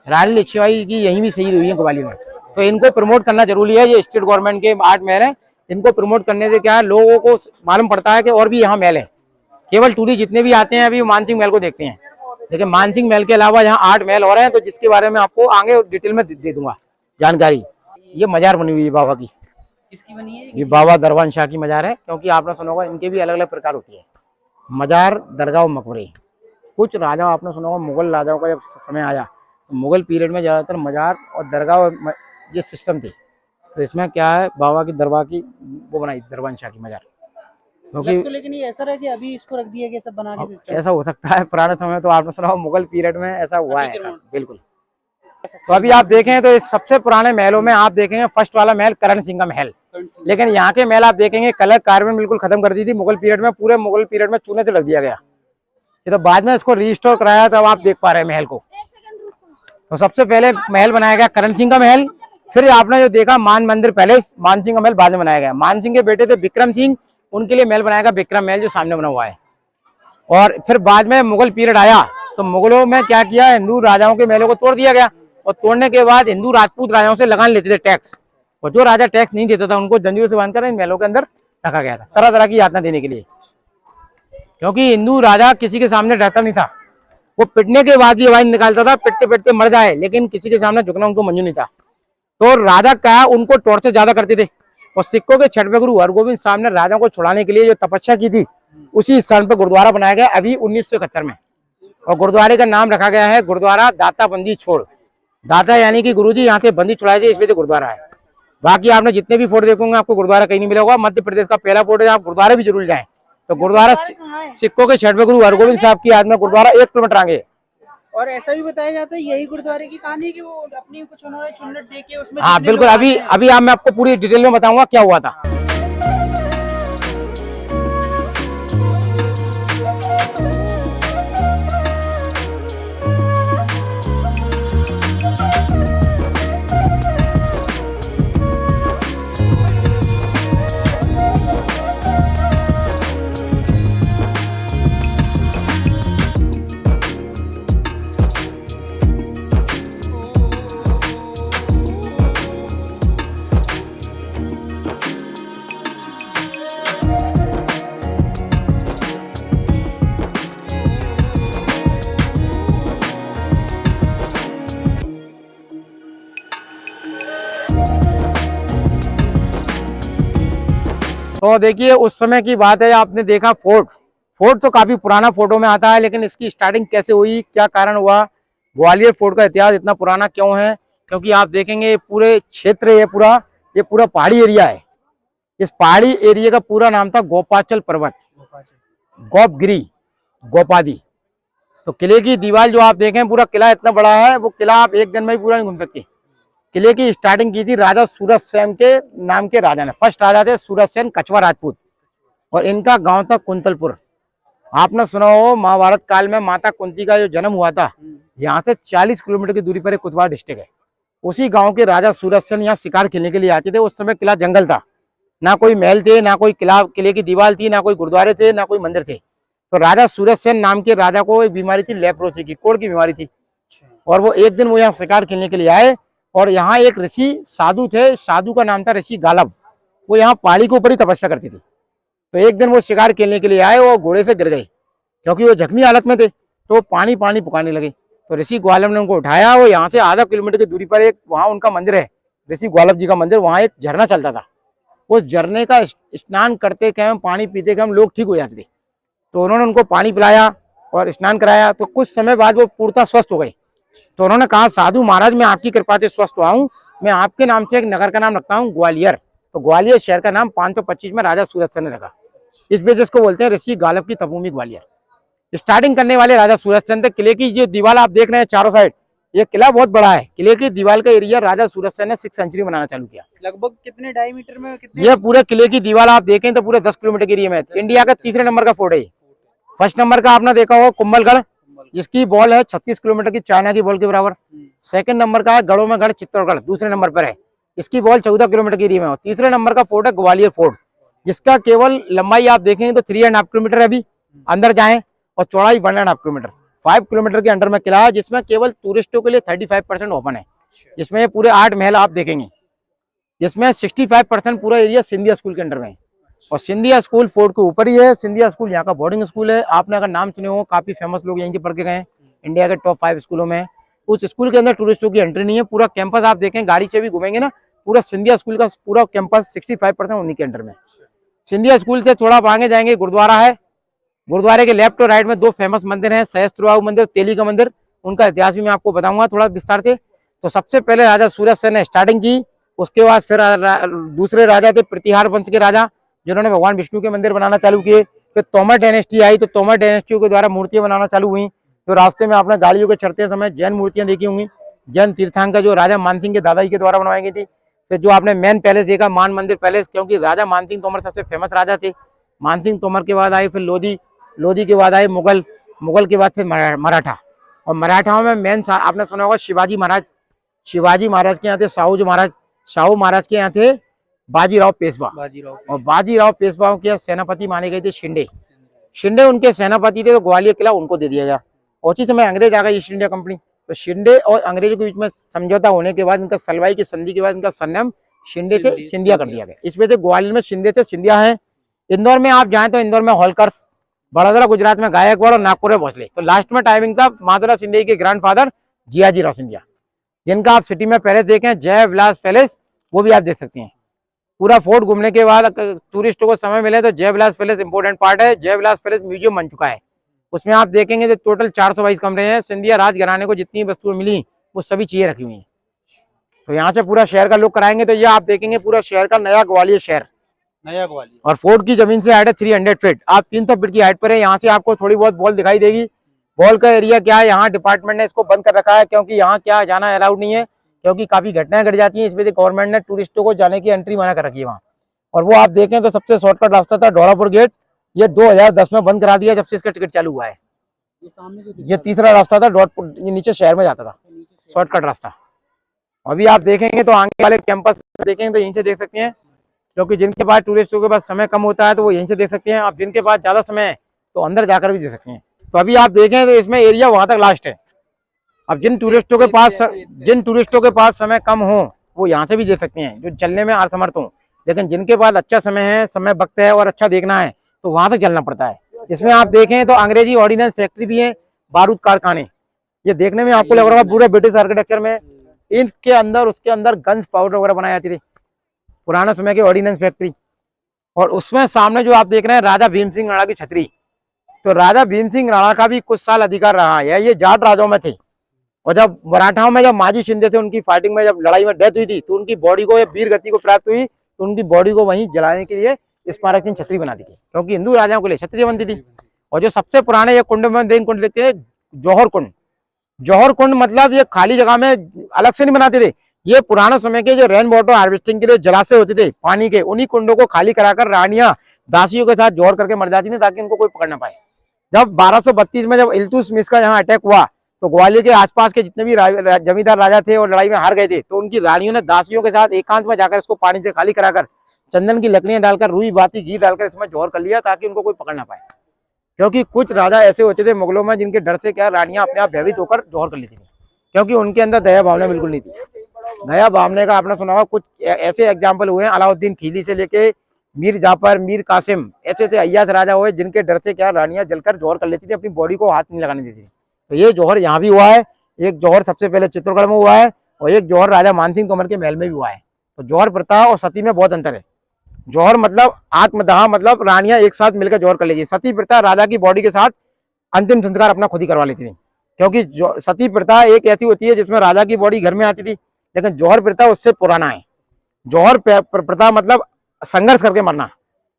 रानी लक्ष्मीबाई की यहीं भी शहीद हुई है ग्वालियर में। तो इनको प्रमोट करना जरूरी है। ये स्टेट गवर्नमेंट के 8 महल है, इनको प्रमोट करने से क्या है, लोगों को मालूम पड़ता है कि और भी यहाँ महल है। केवल टूरिस्ट जितने भी आते हैं अभी मानसिंह महल को देखते हैं, लेकिन मानसिंह महल के अलावा यहाँ 8 महल और हैं, तो जिसके बारे में आपको आगे डिटेल में दे दूंगा जानकारी। ये मजार बनी हुई है बाबा की, किसकी बनी है? ये बाबा दरबान शाह की मजार है। क्योंकि आपने सुना होगा इनके भी अलग अलग प्रकार होती है, मजार, दरगाह और मकबरे। कुछ राजा आपने सुना होगा, मुगल राजाओं का जब समय आया तो मुगल पीरियड में ज्यादातर मजार और दरगाह और ये सिस्टम थे। तो इसमें क्या है, बाबा की दरबार की वो बनाई दरबान शाह की मजार। क्योंकि तो लेकिन ये ऐसा रहा कि अभी इसको रख दिया गया सब बना के सिस्टम। ऐसा हो सकता है, पुराने समय तो आपने सुना होगा मुगल पीरियड में ऐसा हुआ है, बिल्कुल। तो अभी आप देखें तो इस सबसे पुराने महलों में आप देखेंगे फर्स्ट वाला महल करण सिंह का महल। लेकिन यहाँ के महल आप देखेंगे कलर कार्बन बिल्कुल खत्म कर दी थी मुगल पीरियड में, पूरे मुगल पीरियड में चूने से लग दिया गया। ये तो बाद में इसको रिस्टोर कराया, तब आप देख पा रहे हैं महल को। तो सबसे पहले महल बनाया गया करण सिंह का महल। फिर आपने जो देखा मान मंदिर पैलेस, मान सिंह का महल बाद में बनाया गया। मान सिंह के बेटे थे विक्रम सिंह, उनके लिए महल बनाया गया विक्रम महल, जो सामने बना हुआ है। और फिर बाद में मुगल पीरियड आया तो मुगलों में क्या किया, हिंदू राजाओं के महलों को तोड़ दिया गया। और तोड़ने के बाद हिंदू राजपूत राजाओं से लगान लेते थे टैक्स, और जो राजा टैक्स नहीं देता था उनको जंजीरों से बांधकर इन महलों के अंदर रखा गया था, तरह तरह की यातना देने के लिए। क्योंकि हिंदू राजा किसी के सामने डरता नहीं था, वो पिटने के बाद भी आवाज निकालता था, पिटते पिटते मर जाए, लेकिन किसी के सामने झुकना उनको मंजूर नहीं था। तो राजा क्या है, उनको टॉर्चर ज्यादा करते थे। और सिखों के छठवें गुरु हरगोबिंद साहब ने राजा को छुड़ाने के लिए जो तपस्या की थी, उसी स्थान पर गुरुद्वारा बनाया गया अभी 1971 में। और गुरुद्वारे का नाम रखा गया है गुरुद्वारा दाता बंदी छोड़। दाता यानी कि गुरुजी यहाँ से बंदी छुड़ाए थे, इस वजह से गुरुद्वारा है। बाकी आपने जितने भी फोर्ट देखोगे आपको गुरुद्वारा कहीं नहीं मिला होगा। मध्य प्रदेश का पहला फोर्ट है, आप गुरुद्वारा भी जरूर जाएं। तो गुरुद्वारा सिखों के छठवें गुरु हरगोबिंद साहब की याद में गुरुद्वारा 1 किलोमीटर आगे है। और ऐसा भी बताया जाता है यही गुरुद्वारे की कहानी है कि वो अपनी कुछ उन्होंने चुनट दे के उसमें हाँ जितने बिल्कुल, लोग अभी आते हैं- अभी मैं आपको पूरी डिटेल में बताऊंगा क्या हुआ था। तो देखिए उस समय की बात है, आपने देखा फोर्ट, फोर्ट तो काफी पुराना फोटो में आता है, लेकिन इसकी स्टार्टिंग कैसे हुई, क्या कारण हुआ, ग्वालियर फोर्ट का इतिहास इतना पुराना क्यों है? क्योंकि आप देखेंगे ये पूरे क्षेत्र, ये पूरा पहाड़ी एरिया है। इस पहाड़ी एरिया का पूरा नाम था गोपाचल पर्वत, गोपगिरी, गोपादी। तो किले की दीवार जो आप देखें, पूरा किला इतना बड़ा है, वो किला आप एक दिन में ही पूरा नहीं घूम सकते। किले की स्टार्टिंग की थी राजा सूरज सेन के नाम के राजा ने। फर्स्ट राजा थे सूरज सेन कछवा राजपूत, और इनका गांव था कुंतलपुर। आपने सुना हो महाभारत काल में माता कुंती का जो जन्म हुआ था, यहाँ से 40 किलोमीटर की दूरी पर एक कुतवाड़ डिस्ट्रिक्ट है। उसी गांव के राजा सूरज सेन यहाँ शिकार खेलने के लिए आते थे। उस समय किला जंगल था, ना कोई महल थे, ना कोई किला, किले की दीवार थी, ना कोई गुरुद्वारे थे, ना कोई मंदिर थे। तो राजा सूरज सेन नाम के राजा को एक बीमारी थी, लेप्रोसी की, कोढ़ की बीमारी थी। और वो एक दिन वो यहाँ शिकार खेलने के लिए आए, और यहाँ एक ऋषि साधु थे, साधु का नाम था ऋषि गालब। वो यहाँ पहाड़ी के ऊपर ही तपस्या करते थे। तो एक दिन वो शिकार खेलने के लिए आए, वो घोड़े से गिर गए, क्योंकि वो जख्मी हालत में थे। तो पानी पानी पुकारने लगे। तो ऋषि ग्वालव ने उनको उठाया। वो यहाँ से आधा किलोमीटर की दूरी पर एक वहाँ उनका मंदिर है, ऋषि ग्वालव जी का मंदिर, वहाँ एक झरना चलता था। उस झरने का स्नान करते के हम, पानी पीते के हम लोग ठीक हो जाते थे। तो उन्होंने उनको पानी पिलाया और स्नान कराया। तो कुछ समय बाद वो पूर्णतः स्वस्थ हो गए। तो उन्होंने कहा, साधु महाराज मैं आपकी कृपा से स्वस्थ हुआ हूँ, मैं आपके नाम से एक नगर का नाम रखता हूँ ग्वालियर। तो ग्वालियर शहर का नाम 525 में राजा सूरज सेन ने रखा। इस वजह से बोलते हैं ऋषि गालब की तपोभूमि ग्वालियर। स्टार्टिंग करने वाले राजा सूरज सेन थे। किले की जो दीवार आप देख रहे हैं चारों साइड, ये किला बहुत बड़ा है। किले की दीवार का एरिया राजा सूरज सेन ने 6th सेंचुरी बनाना चालू किया। लगभग कितने डायमीटर में कितने? ये पूरे किले की दीवार आप देखें तो पूरे 10 किलोमीटर के एरिया में। इंडिया का तीसरे नंबर का फोर्ट है। फर्स्ट नंबर का आपने देखा होगा कुंभलगढ़, जिसकी बॉल है 36 किलोमीटर की, चाइना की बॉल के बराबर। सेकंड नंबर का है गढ़ों में गढ़ चित्तौड़गढ़, दूसरे नंबर पर है, इसकी बॉल 14 किलोमीटर की एरिया में। तीसरे नंबर का फोर्ट है ग्वालियर फोर्ट, जिसका केवल लंबाई आप देखेंगे तो 3.5 किलोमीटर है अभी अंदर जाएं, और चौड़ाई 1.5 किलोमीटर, 5 किलोमीटर के अंडर में किला है, जिसमें केवल टूरिस्टों के लिए 35% ओपन है। जिसमें ये पूरे 8 महल आप देखेंगे, जिसमें 65% पूरा एरिया सिंधिया स्कूल के अंडर में है। और सिंधिया स्कूल फोर्ट के ऊपर ही है। सिंधिया स्कूल यहाँ का बोर्डिंग स्कूल है। आपने अगर नाम सुने हो, काफी फेमस लोग यहीं के पढ़ के गए, इंडिया के टॉप 5 स्कूलों में। उस स्कूल के अंदर टूरिस्टों की एंट्री नहीं है। पूरा कैंपस आप देखें, गाड़ी से भी घूमेंगे ना, पूरा सिंधिया स्कूल का पूरा कैंपस 65% उन्हीं के अंडर में। सिंधिया स्कूल से थोड़ा आगे जाएंगे गुरुद्वारा है। गुरुद्वारे के लेफ्ट और राइट में 2 फेमस मंदिर हैं, सहस्त्रबाहु मंदिर, तेली का मंदिर। उनका इतिहास भी मैं आपको बताऊंगा थोड़ा विस्तार से। तो सबसे पहले राजा सूरज सेन ने स्टार्टिंग की। उसके बाद फिर दूसरे राजा थे प्रतिहार वंश के राजा, जिन्होंने भगवान विष्णु के मंदिर बनाना चालू किए। फिर तोमर डायनेस्टी आई, तो तोमर डायनेस्टी के द्वारा मूर्तियां बनाना चालू हुई। तो रास्ते में आपने गाड़ियों के चढ़ते समय जैन मूर्तियां देखी होंगी। जैन तीर्थंकर जो राजा मानसिंह के दादाजी के द्वारा बनवाई गई थी। फिर जो आपने मेन पैलेस देखा, मान मंदिर पैलेस, क्योंकि राजा मानसिंह तोमर सबसे फेमस राजा थे। मानसिंह तोमर के बाद आए फिर लोधी, लोधी के बाद आए मुगल, मुगल के बाद फिर मराठा। और मराठाओं में मेन आपने सुना होगा शिवाजी महाराज। शिवाजी महाराज के यहाँ थे साहू महाराज, साहू महाराज के यहाँ थे बाजीराव पेशवा। और बाजीराव पेशवा के सेनापति माने गए थे शिंदे। शिंदे उनके सेनापति थे, तो ग्वालियर किला उनको दे दिया गया। और उसी समय अंग्रेज आ गए, ईस्ट इंडिया कंपनी। तो शिंदे और अंग्रेजों के बीच में समझौता होने के बाद, इनका सलवाई की संधि के बाद इनका सरनाम शिंदे से सिंधिया कर दिया गया। इस वजह से ग्वालियर में शिंदे से सिंधिया है। इंदौर में आप जाएं तो इंदौर में होलकर्स, बड़ोदरा गुजरात में गायकवाड़ और नागपुर में भोसले। तो लास्ट में टाइमिंग था माधवराव सिंधिया के ग्रैंडफादर जियाजीराव सिंधिया। जिनका आप सिटी में पैलेस देखें, जय विलास पैलेस, वो भी आप देख सकते हैं। पूरा फोर्ट घूमने के बाद टूरिस्टों को समय मिले तो Jai Vilas palace important part है। जय विलास पैलेस म्यूजियम बन चुका है, उसमें आप देखेंगे तो टोटल 422 कमरे हैं। सिंधिया राज घराने को जितनी वस्तुएं मिली वो सभी चीजें रखी हुई हैं। तो यहाँ से पूरा शहर का लुक कराएंगे तो ये आप देखेंगे पूरा शहर का नया ग्वालियर शहर, नया ग्वालियर। और फोर्ट की जमीन से हाइट है 300 फीट, आप 300 फीट की हाइट पर है। यहाँ से आपको थोड़ी बहुत बॉल दिखाई देगी। बॉल का एरिया क्या है, यहाँ डिपार्टमेंट ने इसको बंद कर रखा है क्योंकि यहाँ क्या जाना अलाउड नहीं है, क्योंकि काफी घटनाएं घट जाती हैं। इस वजह से गवर्नमेंट ने टूरिस्टों को जाने की एंट्री मना कर रखी है वहाँ। और वो आप देखें तो सबसे शॉर्टकट रास्ता था ढोरापुर गेट, ये 2010 में बंद करा दिया जब से इसका टिकट चालू हुआ है। ये तीसरा रास्ता था ढोरापुर, ये नीचे शहर में जाता था शॉर्टकट रास्ता। अभी आप देखेंगे तो आगे वाले कैंपस देखेंगे तो यहीं से देख सकते हैं, क्योंकि जिनके पास टूरिस्टों के पास समय कम होता है तो वो यहीं से देख सकते हैं। आप जिनके पास ज्यादा समय है तो अंदर जाकर भी देख सकते हैं। तो अभी आप देखें तो इसमें एरिया वहां तक लास्ट है। अब जिन टूरिस्टों के पास समय कम हो वो यहाँ से भी देख सकते हैं, जो चलने में असमर्थ हो। लेकिन जिनके पास अच्छा समय है, समय वक्त है और अच्छा देखना है तो वहां से चलना पड़ता है। इसमें आप देखें तो अंग्रेजी ऑर्डिनेंस फैक्ट्री भी है, बारूद कारखाने, ये देखने में आपको लग रहा है पूरे ब्रिटिश आर्किटेक्चर में। इसके अंदर उसके अंदर गन्स पाउडर वगैरह बनाए जाती थी, पुराने समय की ऑर्डिनेंस फैक्ट्री। और उसमें सामने जो आप देख रहे हैं राजा भीम सिंह राणा की छतरी, तो राजा भीम सिंह राणा का भी कुछ साल अधिकार रहा है। ये जाट राजाओं में थे, और जब मराठाओं में जब माजी शिंदे थे उनकी फाइटिंग में जब लड़ाई में डेथ हुई थी तो उनकी बॉडी को वीर गति को प्राप्त हुई, तो उनकी बॉडी को वहीं जलाने के लिए स्मारक चिन्ह छतरी बना दी गई, क्योंकि हिंदू राजाओं के लिए छतरी बनती थी। और जो सबसे पुराने ये कुंड में देन कुंड देखते हैं, जौहर कुंड। जौहर कुंड मतलब ये खाली जगह में अलग से नहीं बनाते थे, ये पुराने समय के जो रेन वाटर हार्वेस्टिंग के लिए जलाशय होते थे पानी के, उन्हीं कुंडों को खाली कराकर रानियां दासियों के साथ जौहर करके मर जाती थी ताकि उनको कोई पकड़ ना पाए। जब 1232 में जब इल्तुतमिश का यहाँ अटैक हुआ तो ग्वालियर के आसपास के जितने भी जमींदार राजा थे और लड़ाई में हार गए थे, तो उनकी रानियों ने दासियों के साथ एकांत में जाकर इसको पानी से खाली कराकर चंदन की लकड़ियां डालकर रुई बाती घी डालकर इसमें जौहर कर लिया ताकि उनको कोई पकड़ ना पाए। क्योंकि कुछ राजा ऐसे होते थे मुगलों में जिनके डर से क्या रानियां अपने आप भयभीत होकर जौहर कर लेती थी, क्योंकि उनके अंदर दया भावना बिल्कुल नहीं थी। दया भावना का आपने सुना होगा, कुछ ऐसे एग्जाम्पल हुए हैं अलाउद्दीन खिलजी से लेके मीर जाफर, मीर कासिम, ऐसे थे अय्याज राजा हुए जिनके डर से क्या रानियां जलकर जौहर कर लेती थी, अपनी बॉडी को हाथ नहीं लगाने देती थी। तो ये जौहर यहाँ भी हुआ है, एक जौहर सबसे पहले चित्तौड़गढ़ में हुआ है और एक जौहर राजा मानसिंह तोमर के महल में भी हुआ है। तो जौहर प्रथा और सती में बहुत अंतर है। जौहर मतलब आत्मदाह, मतलब रानियां एक साथ मिलकर जौहर कर लेती। सती प्रथा राजा की बॉडी के साथ अंतिम संस्कार अपना खुद ही करवा लेती थी, क्योंकि सती प्रथा एक ऐसी होती है जिसमें राजा की बॉडी घर में आती थी, लेकिन जौहर प्रथा उससे पुराना है। जौहर प्रथा मतलब संघर्ष करके मरना,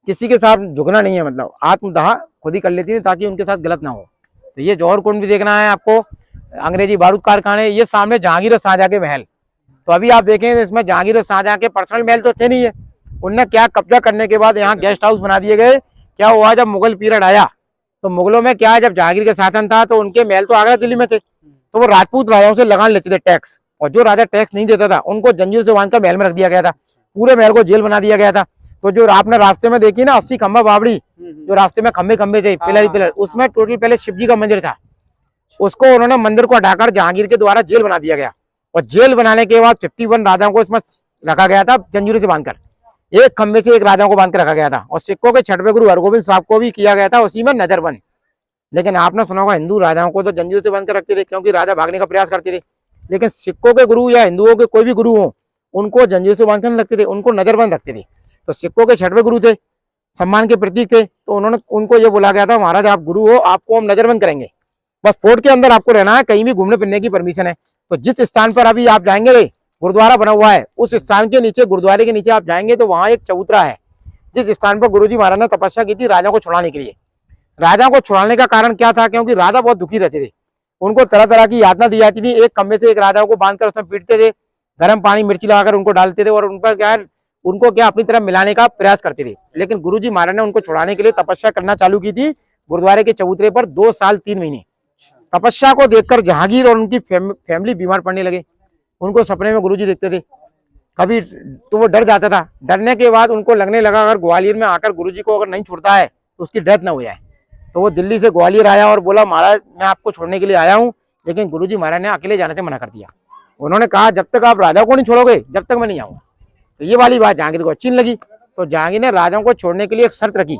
किसी के साथ झुकना नहीं है, मतलब आत्मदाह खुद ही कर लेती थी ताकि उनके साथ गलत ना हो। तो ये जौहर कुंड भी देखना है आपको, अंग्रेजी बारूद कारखाने, ये सामने जहांगीर और शाहजहां के महल। तो अभी आप देखें इसमें जहांगीर और शाहजहां के पर्सनल महल तो थे नहीं है, उनने क्या कब्जा करने के बाद यहाँ गेस्ट हाउस बना दिए गए। क्या हुआ जब मुगल पीरियड आया तो मुगलों में क्या, जब जहांगीर का शासन था तो उनके महल तो आगरा दिल्ली में थे, तो वो राजपूत राजाओं से लगान लेते थे टैक्स, और जो राजा टैक्स नहीं देता था उनको जंजीर से बांधकर महल में रख दिया गया था, पूरे महल को जेल बना दिया गया था। तो जो आपने रास्ते में देखी ना 80 खंभा बावड़ी, जो रास्ते में खंभे खंभे थे पिलर ही पिलर, उसमें टोटल पहले शिव जी का मंदिर था, उसको उन्होंने मंदिर को हटाकर जहांगीर के द्वारा जेल बना दिया गया। और जेल बनाने के बाद 51 राजाओं को इसमें रखा गया था जंजीरों से बांधकर, एक खंभे से एक राजाओं को बांध कर रखा गया था। और सिखों के छठवें गुरु हरगोबिंद साहब को भी किया गया था उसी में नजरबंद। लेकिन आपने सुना होगा हिंदू राजाओं को तो जंजीरों से बांध कर रखते थे क्योंकि राजा भागने का प्रयास करते थे, लेकिन सिखों के गुरु या हिंदुओं के कोई भी गुरु हो उनको जंजीरों से बांध कर नहीं रखते थे, उनको नजरबंद रखते थे। तो सिखों के छठवें गुरु थे, सम्मान के प्रतीक थे, तो उन्होंने उनको ये बोला गया था महाराज आप गुरु हो, आपको हम नजरबंद करेंगे, बस फोर्ट के अंदर आपको रहना है, कहीं भी घूमने फिरने की परमिशन है। तो जिस स्थान पर अभी आप जाएंगे गुरुद्वारा बना हुआ है, उस स्थान के नीचे, गुरुद्वारे के नीचे आप जाएंगे तो वहां एक चबूतरा है, जिस स्थान पर गुरुजी महाराज ने तपस्या की थी राजा को छुड़ाने के लिए। राजा को छुड़ाने का कारण क्या था, क्योंकि राजा बहुत दुखी रहते थे, उनको तरह तरह की यातना दी जाती थी। एक खंबे से एक राजा को बांधकर उसमें पीटते थे, गर्म पानी मिर्ची लगाकर उनको डालते थे और उन पर क्या उनको क्या अपनी तरफ मिलाने का प्रयास करते थे। लेकिन गुरुजी महाराज ने उनको छुड़ाने के लिए तपस्या करना चालू की थी गुरुद्वारे के चबूतरे पर। 2 साल 3 महीने तपस्या को देखकर जहांगीर और उनकी फैमिली बीमार पड़ने लगे। उनको सपने में गुरुजी देखते थे कभी, तो वो डर जाता था। डरने के बाद उनको लगने लगा अगर ग्वालियर में आकर गुरुजी को अगर नहीं छुड़ता है तो उसकी डेथ ना हो जाए। तो वो दिल्ली से ग्वालियर आया और बोला महाराज मैं आपको छोड़ने के लिए आया हूँ, लेकिन गुरुजी महाराज ने अकेले जाने से मना कर दिया। उन्होंने कहा जब तक आप राजा को नहीं छोड़ोगे जब तक मैं नहीं आऊंगा। तो ये वाली बात जहांगीर को अच्छी नहीं लगी, तो जहांगीर ने राजाओं को छोड़ने के लिए एक शर्त रखी।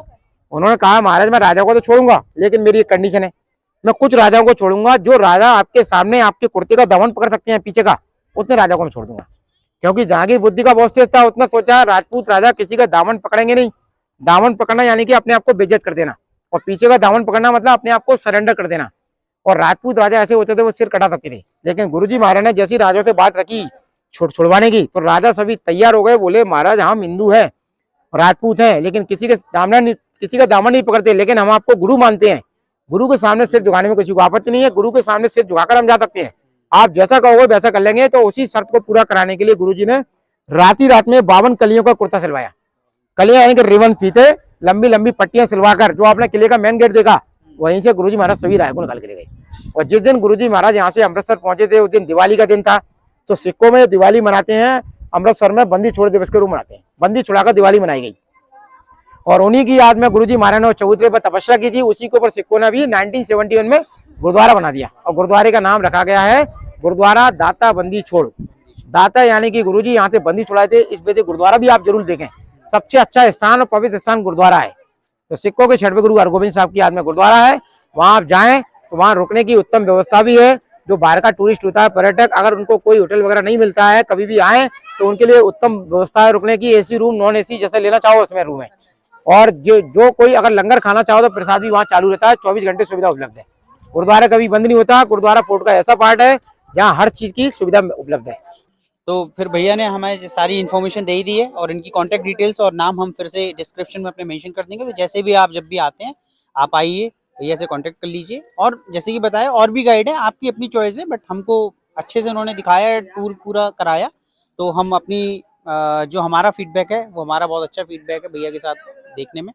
उन्होंने कहा महाराज मैं राजा को तो छोड़ूंगा, लेकिन मेरी एक कंडीशन है, मैं कुछ राजाओं को छोड़ूंगा जो राजा आपके सामने आपके कुर्ते का दामन पकड़ सकते हैं पीछे का, उतने राजा को मैं छोड़ दूंगा। क्योंकि जहांगीर बुद्धि का बहुत तेज था, उतना सोचा राजपूत राजा किसी का दामन पकड़ेंगे नहीं। दामन पकड़ना यानी कि अपने आप को बेइज्जत कर देना, और पीछे का दामन पकड़ना मतलब अपने आप को सरेंडर कर देना। और राजपूत राजा ऐसे होते थे वो सिर कटा सकते थे, लेकिन गुरुजी महाराज ने जैसी राजा से बात रखी छुड़वाने की, तो राजा सभी तैयार हो गए। बोले महाराज हम हिंदू हैं, राजपूत हैं, लेकिन किसी का दामन नहीं पकड़ते, लेकिन हम आपको गुरु मानते हैं। गुरु के सामने सिर झुकाने में किसी को आपत्ति नहीं है, गुरु के सामने सिर झुकाकर हम जा सकते हैं, आप जैसा कहोगे वैसा कर लेंगे। तो उसी शर्त को पूरा कराने के लिए गुरुजी ने रात में 52 कलियों का कुर्ता सिलवाया। कलियां यानी कि रिबन फीते, लंबी लंबी पट्टियां सिलवाकर, जो आपने किले का मेन गेट देखा वहीं से गुरुजी महाराज सभी राय को निकाल के ले गए। और जिस दिन गुरुजी महाराज यहाँ से अमृतसर पहुंचे थे, उस दिन दिवाली का दिन था। तो सिखों में दिवाली मनाते हैं, अमृतसर में बंदी छोड़ दिवस के रूप मनाते हैं, बंदी छुड़ाकर दिवाली मनाई गई। और उन्हीं की याद में गुरुजी महाराज ने चबूतरे पर तपस्या की थी, उसी के ऊपर सिखों ने भी 1971 में गुरुद्वारा बना दिया। और गुरुद्वारे का नाम रखा गया है गुरुद्वारा दाता बंदी छोड़। दाता यानी कि गुरुजी यहाँ से बंदी छुड़ाए थे, इस वजह से गुरुद्वारा भी आप जरूर देखें, सबसे अच्छा स्थान और पवित्र स्थान गुरुद्वारा है। तो सिखों के छठवें गुरु हरगोबिंद साहब की याद में गुरुद्वारा है, वहां आप जाएं तो वहां रुकने की उत्तम व्यवस्था भी है। जो बाहर का टूरिस्ट होता है, पर्यटक, अगर उनको कोई होटल वगैरह नहीं मिलता है, कभी भी आए तो उनके लिए उत्तम व्यवस्था है रुकने की। एसी रूम, नॉन एसी जैसे लेना चाहो उसमें रूम है। और जो कोई अगर लंगर खाना चाहो तो प्रसाद भी वहाँ चालू रहता है, 24 घंटे सुविधा उपलब्ध है। गुरुद्वारा कभी बंद नहीं होता। गुरुद्वारा फोर्ट का ऐसा पार्ट है जहाँ हर चीज की सुविधा उपलब्ध है। तो फिर भैया ने हमें सारी इन्फॉर्मेशन दे ही दी है, और इनकी कांटेक्ट डिटेल्स और नाम हम फिर से डिस्क्रिप्शन में अपने मेंशन कर देंगे। तो जैसे भी आप जब भी आते हैं आप आइए, भैया से कांटेक्ट कर लीजिए। और जैसे कि बताया और भी गाइड है, आपकी अपनी चॉइस है, बट हमको अच्छे से उन्होंने दिखाया, टूर पूरा कराया। तो हम अपनी जो हमारा फीडबैक है वो हमारा बहुत अच्छा फीडबैक है भैया के साथ देखने में।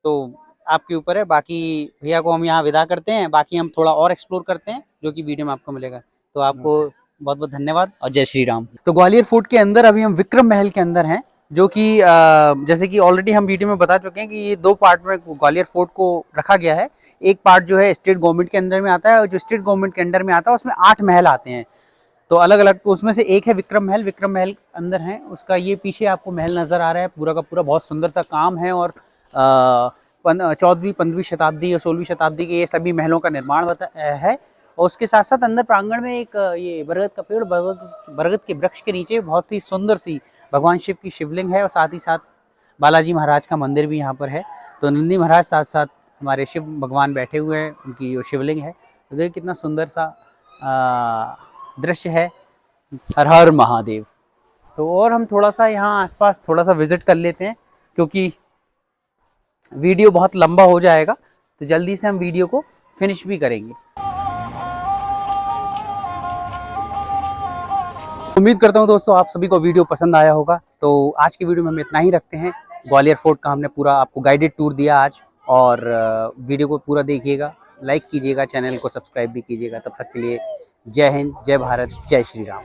तो आपके ऊपर है। बाकी भैया को हम यहाँ विदा करते हैं, बाकी हम थोड़ा और एक्सप्लोर करते हैं जो कि वीडियो में आपको मिलेगा। तो आपको बहुत बहुत धन्यवाद और जय श्री राम। तो ग्वालियर फोर्ट के अंदर अभी हम विक्रम महल के अंदर हैं, जो कि जैसे कि ऑलरेडी हम वीडियो में बता चुके हैं कि ये 2 पार्ट में ग्वालियर फोर्ट को रखा गया है। एक पार्ट जो है स्टेट गवर्नमेंट के अंदर में आता है, और जो स्टेट गवर्नमेंट के अंडर में आता है उसमें 8 महल आते हैं। तो अलग अलग, तो उसमें से एक है विक्रम महल। विक्रम महल अंदर है, उसका ये पीछे आपको महल नजर आ रहा है, पूरा का पूरा बहुत सुंदर सा काम है। और 14वीं 15वीं शताब्दी और 16वीं शताब्दी के ये सभी महलों का निर्माण है। और उसके साथ साथ अंदर प्रांगण में एक ये बरगद का पेड़, बरगद के वृक्ष के नीचे बहुत ही सुंदर सी भगवान शिव की शिवलिंग है, और साथ ही साथ बालाजी महाराज का मंदिर भी यहाँ पर है। तो नंदी महाराज साथ साथ हमारे शिव भगवान बैठे हुए हैं, उनकी जो शिवलिंग है। तो देखिए कितना सुंदर सा दृश्य है। हर हर महादेव। तो और हम थोड़ा सा यहाँ आसपास थोड़ा सा विजिट कर लेते हैं, क्योंकि वीडियो बहुत लंबा हो जाएगा, तो जल्दी से हम वीडियो को फिनिश भी करेंगे। उम्मीद करता हूँ दोस्तों आप सभी को वीडियो पसंद आया होगा। तो आज की वीडियो में हम इतना ही रखते हैं। ग्वालियर फोर्ट का हमने पूरा आपको गाइडेड टूर दिया आज, और वीडियो को पूरा देखिएगा, लाइक कीजिएगा, चैनल को सब्सक्राइब भी कीजिएगा। तब तक के लिए जय हिंद, जय भारत, जय श्री राम।